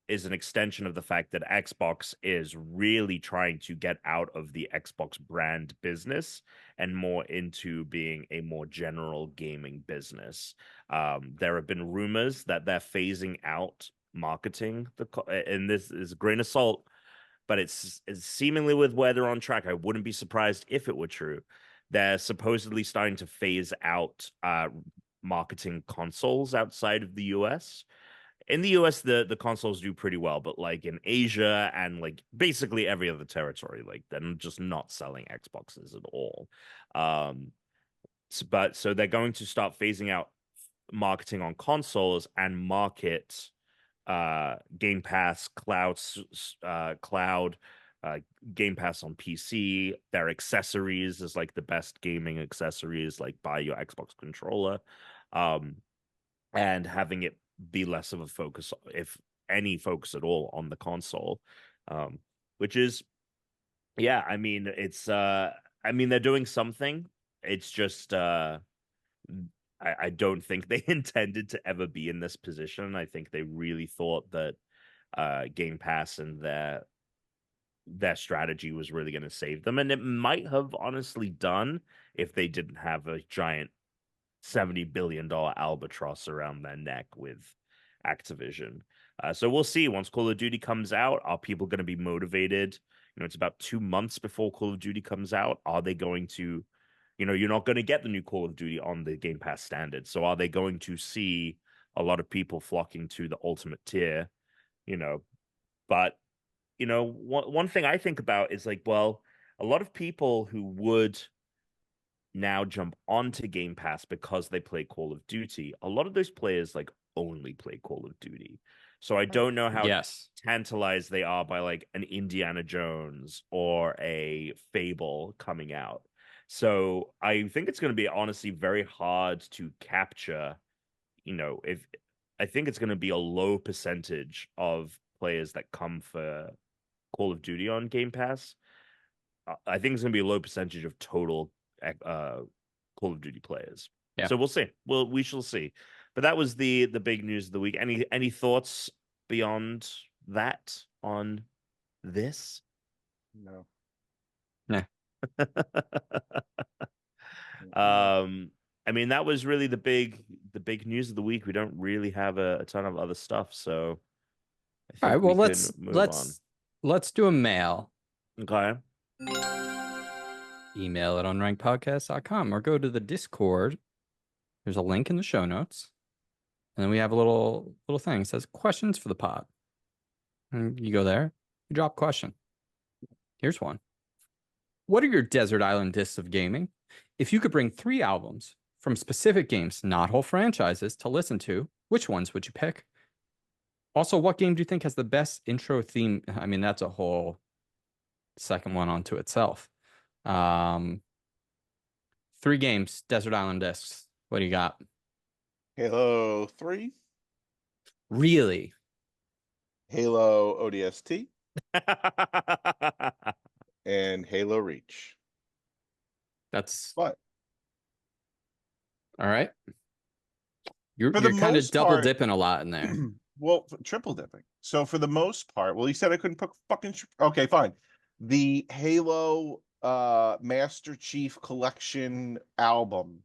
is an extension of the fact that Xbox is really trying to get out of the Xbox brand business and more into being a more general gaming business. There have been rumors that they're phasing out marketing, and this is a grain of salt, but it's seemingly with where they're on track. I wouldn't be surprised if it were true. They're supposedly starting to phase out marketing consoles outside of the US. In the US, the consoles do pretty well, but like in Asia and like basically every other territory, like they're just not selling Xboxes at all. So they're going to start phasing out marketing on consoles and market Game Pass cloud Game Pass on PC. Their accessories is like the best gaming accessories, like buy your Xbox controller, and having it be less of a focus, if any focus at all, on the console, which is, yeah, I mean, it's I mean, they're doing something. It's just I don't think they intended to ever be in this position. I think they really thought that Game Pass and their strategy was really going to save them, and it might have honestly done if they didn't have a giant $70 billion albatross around their neck with Activision. So we'll see. Once Call of Duty comes out, are people going to be motivated? You know, it's about 2 months before Call of Duty comes out. Are they going to, you know, you're not going to get the new Call of Duty on the Game Pass standard. So are they going to see a lot of people flocking to the ultimate tier? You know, but, you know, one thing I think about is like, well, a lot of people who would now jump onto Game Pass because they play Call of Duty, a lot of those players like only play Call of Duty. So I don't know how tantalized they are by like an Indiana Jones or a Fable coming out. So I think it's going to be honestly very hard to capture, you know, if I think it's going to be a low percentage of players that come for Call of Duty on Game Pass. I think it's going to be a low percentage of total Call of Duty players. Yeah. So we'll see. We shall see. But that was the big news of the week. Any thoughts beyond that on this? No. Nah. I mean, that was really the big news of the week. We don't really have a ton of other stuff, so all right. Well, let's let's do a mail. Okay. Email at unrankedpodcast.com or go to the Discord. There's a link in the show notes. And then we have a little thing. It says questions for the pod. And you go there, you drop question. Here's one. What are your desert island discs of gaming? If you could bring 3 albums from specific games, not whole franchises, to listen to, which ones would you pick? Also, what game do you think has the best intro theme? I mean, that's a whole second one onto itself. 3 games, desert island discs. What do you got? Halo 3, Really? Halo ODST, and Halo Reach. That's what? All right. You're kind of double dipping a lot in there. Well, triple dipping. So for the most part, well, you said I couldn't put fucking. Okay, fine. The Halo Master Chief Collection album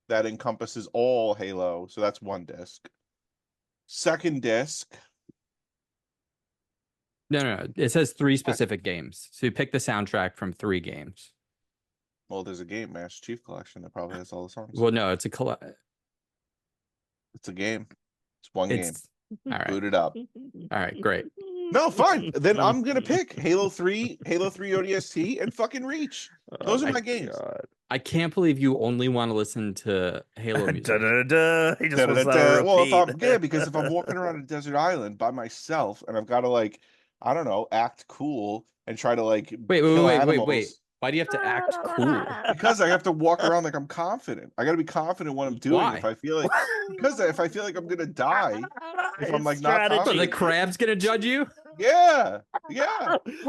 that encompasses all Halo. So that's 1 disc. second disc. No. It says 3 specific games. So you pick the soundtrack from 3 games. Well, there's a game, Master Chief Collection, that probably has all the songs. Well, no, it's a It's a game. It's one game. All right. Boot it up. All right, great. No, fine. Then I'm gonna pick Halo 3, Halo 3 ODST, and fucking Reach. Those are my games. God. I can't believe you only want to listen to Halo music. Da-da-da-da. He just wants that on Well, repeat. because if I'm walking around a desert island by myself and I've got to like, I don't know, act cool and try to like Wait. kill animals, Why do you have to act cool? because I have to walk around like I'm confident. I got to be confident what I'm doing. Why? If I feel like if I feel like I'm gonna die, if I'm like not Strategy. So confident. the crab's gonna judge you? Yeah.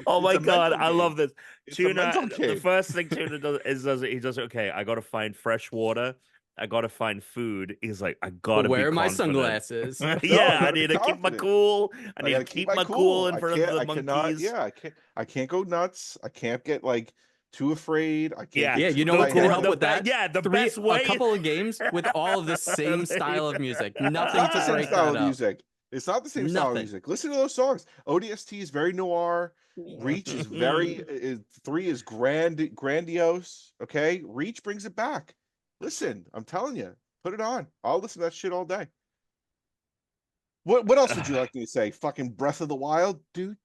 Oh my It's a God, mental I game. love this. It's a Tuna, mental the game. first thing Tuna does he does okay. I gotta find fresh water. I gotta find food. He's like, I gotta But where be are my confident. sunglasses? Yeah, I gotta be need to keep my confident. cool. I need gotta to keep my cool in front of the monkeys. I can't go nuts. I can't get like too afraid. I can't Yeah. get Yeah, too you know what's gonna help The with that? Yeah, the best way. A couple of games with all of the same There style you of music. go. Nothing Not the to same break style that of up. music. It's not the same style of Nothing. music. Listen to those songs. ODST is very noir. Reach is very 3 is grandiose. Okay, Reach brings it back. Listen, I'm telling you, put it on. I'll listen to that shit all day. What else would you like me to say? Fucking Breath of the Wild? Do.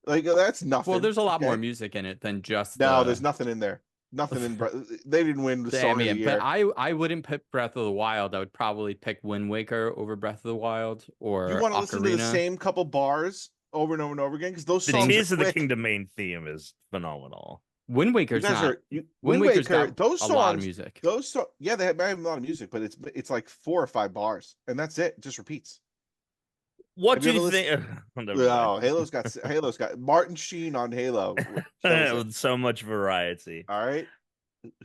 Like that's nothing. Well, there's a lot okay? more music in it than just No, there's nothing in there. Nothing in Breath. They didn't win the song of the year. But I wouldn't pick Breath of the Wild. I would probably pick Wind Waker over Breath of the Wild or You want to listen to the Ocarina. same couple bars over and over and over again because those songs Tears are of the quick. Kingdom main theme is phenomenal. Wind Waker's not. Wind Waker's got those a songs, lot of music. Yeah, they have a lot of music, but it's like 4 or 5 bars, and that's it. It just repeats. What Have do you you ever think? No, Halo's got Martin Sheen on Halo. With so much variety. All right.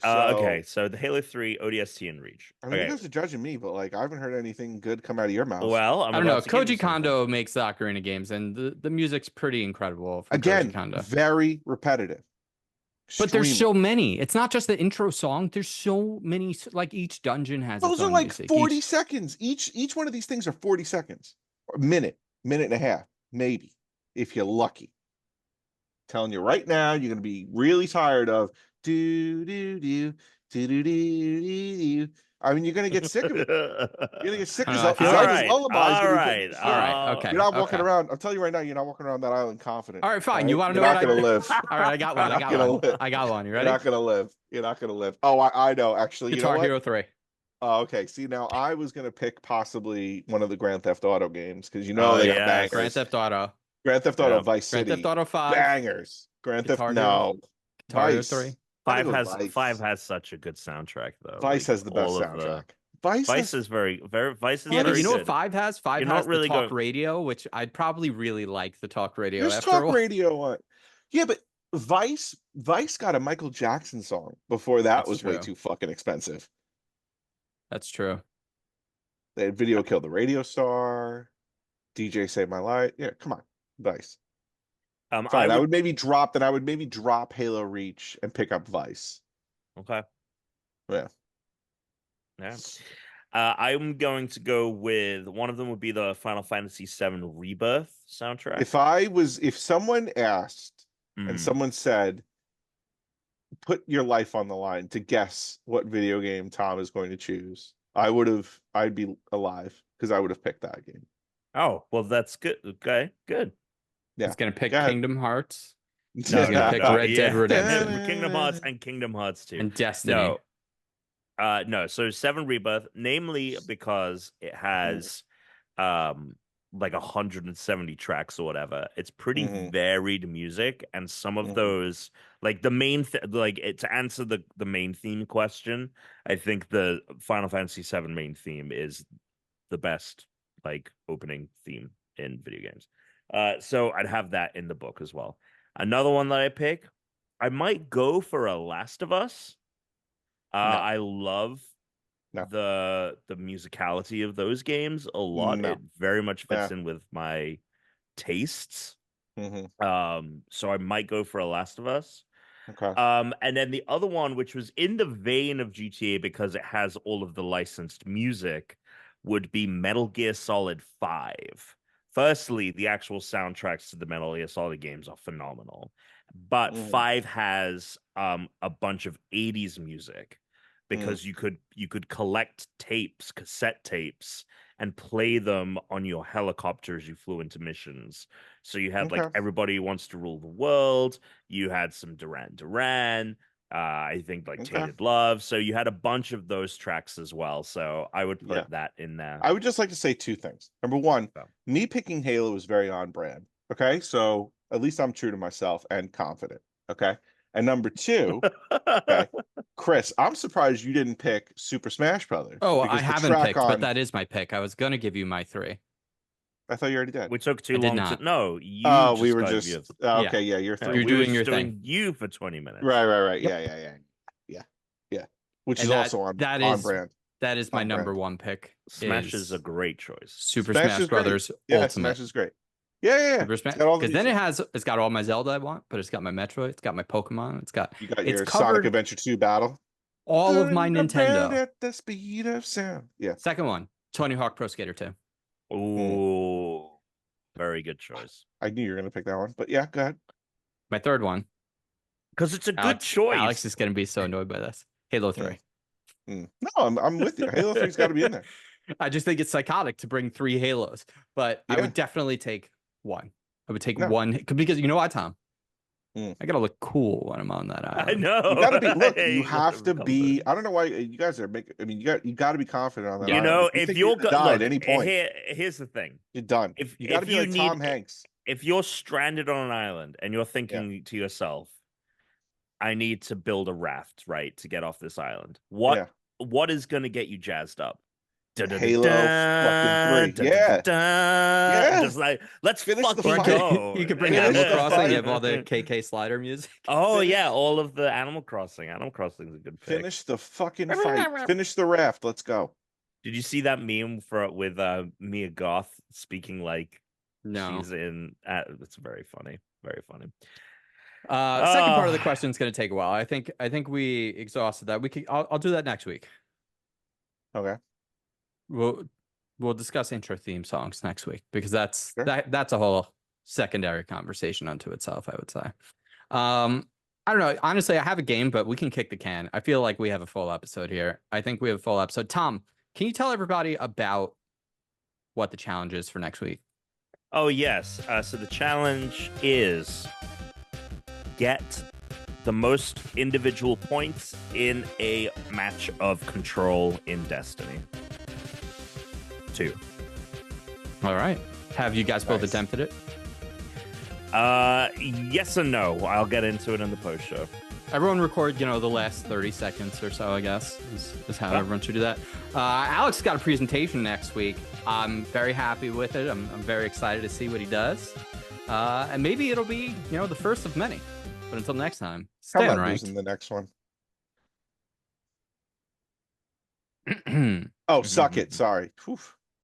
Okay, so the Halo 3 ODST and Reach. I mean, Okay. you guys are judging me, but like I haven't heard anything good come out of your mouth. Well, I don't know. about to give you Koji something. Kondo makes the Ocarina games, and the music's pretty incredible. From Again, Koji Kondo. very repetitive. But there's Extremely. so many. It's not just the intro song. There's so many. Like each dungeon has. Those its are own like music. 40 seconds. Each one of these things are 40 seconds. Or a minute and a half, maybe, if you're lucky. Telling you right now, you're gonna be really tired of do. I mean, you're gonna get sick of it. You're gonna get sick I of don't know, I feel Zelda's like- lullaby is all gonna be right, put you to All sleep. right. Okay. You're not walking okay. around. I'll tell you right now, you're not walking around that island confident. All right, fine. all You right? want to know You're what not gonna live. All right, I got one. You're not gonna live. I got one. You You're ready? not gonna live. You're not gonna live. Oh, I know. Actually, Guitar you know what? Hero 3. Oh, okay. See, now I was gonna pick possibly one of the Grand Theft Auto games because Oh, they got yes. bangers. Grand Theft Auto. Grand Theft Auto Yeah. Vice Grand City. Theft Auto 5. Bangers. Grand Theft Guitar Hero. No. Guitar Hero Vice. 3. Five Gotta go has five has such a good soundtrack though. Vice Like, has the best all of the- soundtrack. Vice Vice has- is very Vice is Yeah, very but you know good. what 5 has? 5 You're has not really the talk going- radio, which I'd probably really like the talk radio There's after a talk while. radio on. Yeah, but Vice got a Michael Jackson song before that That's was way true. too fucking expensive. That's true. They had Video Kill the Radio Star, DJ Save My Life. Yeah, come on, Vice. Fine, I would maybe drop Halo Reach and pick up Vice. Okay. Yeah. Yeah. I'm going to go with one of them would be the Final Fantasy VII Rebirth soundtrack. If someone asked and Mhm. someone said, put your life on the line to guess what video game Tom is going to choose, I'd be alive because I would have picked that game. Oh, well, that's good. Okay, good. Yeah. He's gonna pick Go ahead. Kingdom Hearts No, He's gonna pick Red Dead Redemption. Kingdom Hearts and Kingdom Hearts 2. and Destiny. No. So 7 Rebirth, namely because it has like 170 tracks or whatever. It's pretty Mhm. varied music, and some of Mhm. those, like the main to answer the main theme question, I think the Final Fantasy VII main theme is the best like opening theme in video games. So I'd have that in the book as well. Another one that I pick, I might go for a Last of Us. No. I love No. the musicality of those games a lot. No. It very much fits Yeah. in with my tastes. Mhm. So I might go for a Last of Us. Okay. And then the other one, which was in the vein of GTA because it has all of the licensed music, would be Metal Gear Solid 5. Firstly, the actual soundtracks to the Metal Gear Solid games are phenomenal, but 5 has a bunch of 80s music because you could collect tapes, cassette tapes, and play them on your helicopter as you flew into missions. So you had like Everybody Wants to Rule the World. You had some Duran Duran. I think like Tainted Love. So you had a bunch of those tracks as well. So I would put that in there. I would just like to say two things. Number one, me picking Halo is very on brand. Okay, so at least I'm true to myself and confident. Okay, and number two, okay, Chris, I'm surprised you didn't pick Super Smash Brothers. Oh, I haven't picked, but that is my pick. I was gonna give you my 3. I thought you already did. We took too long to. No, you. Oh, we were just. Okay, yeah, you're 3. You're doing your thing. You for 20 minutes. Right. Yeah. Which is also on brand. That is my number 1 pick. Smash is a great choice. Super Smash Brothers Ultimate. Ultimate. Smash is great. Yeah. Because then it's got all my Zelda I want, but it's got my Metroid, it's got my Pokemon, it's got your Sonic Adventure 2 battle. All of my Nintendo. At the speed of sound. Yeah. Second one, Tony Hawk Pro Skater 2. Ooh, very good choice. I knew you were gonna pick that one, but yeah, go ahead. My third one, because it's a good choice. Alex is gonna be so annoyed by this. Halo 3. No, I'm with you. Halo 3's got to be in there. I just think it's psychotic to bring 3 Halos, but I would definitely take 1. I would take 1 because you know what, Tom? I gotta look cool when I'm on that island. I know. You gotta be. Look, you have to be. I don't know why you guys are making. I mean, you got to be confident on that. You know, if you're die at any point, here's the thing: you're done. If you got to be like Tom Hanks. If you're stranded on an island and you're thinking to yourself, "I need to build a raft, right, to get off this island." What is going to get you jazzed up? Halo fucking 3. Yeah. Just like, let's fucking go. You could bring Animal Crossing. You have all the KK slider music. Oh, yeah. All of the Animal Crossing. Animal Crossing is a good pick. Finish the fucking fight. Finish the raft. Let's go. Did you see that meme with Mia Goth speaking like she's in... it's very funny. Very funny. Second part of the question is going to take a while. I think we exhausted that. I'll do that next week. Okay. We'll discuss intro theme songs next week because that's a whole secondary conversation unto itself, I would say. I don't know. Honestly, I have a game, but we can kick the can. I feel like we have a full episode here. I think we have a full episode. Tom, can you tell everybody about what the challenge is for next week? Oh, yes. So the challenge is get the most individual points in a match of Control in Destiny 2. All right. Have you guys both attempted it? Yes and no. I'll get into it in the post show. Everyone record, the last 30 seconds or so, I guess, is how everyone should do that. Alex got a presentation next week. I'm very happy with it. I'm very excited to see what he does. And maybe it'll be, the first of many. But until next time, stay Unranked. In the next one. Oh, suck it. Sorry. Oof.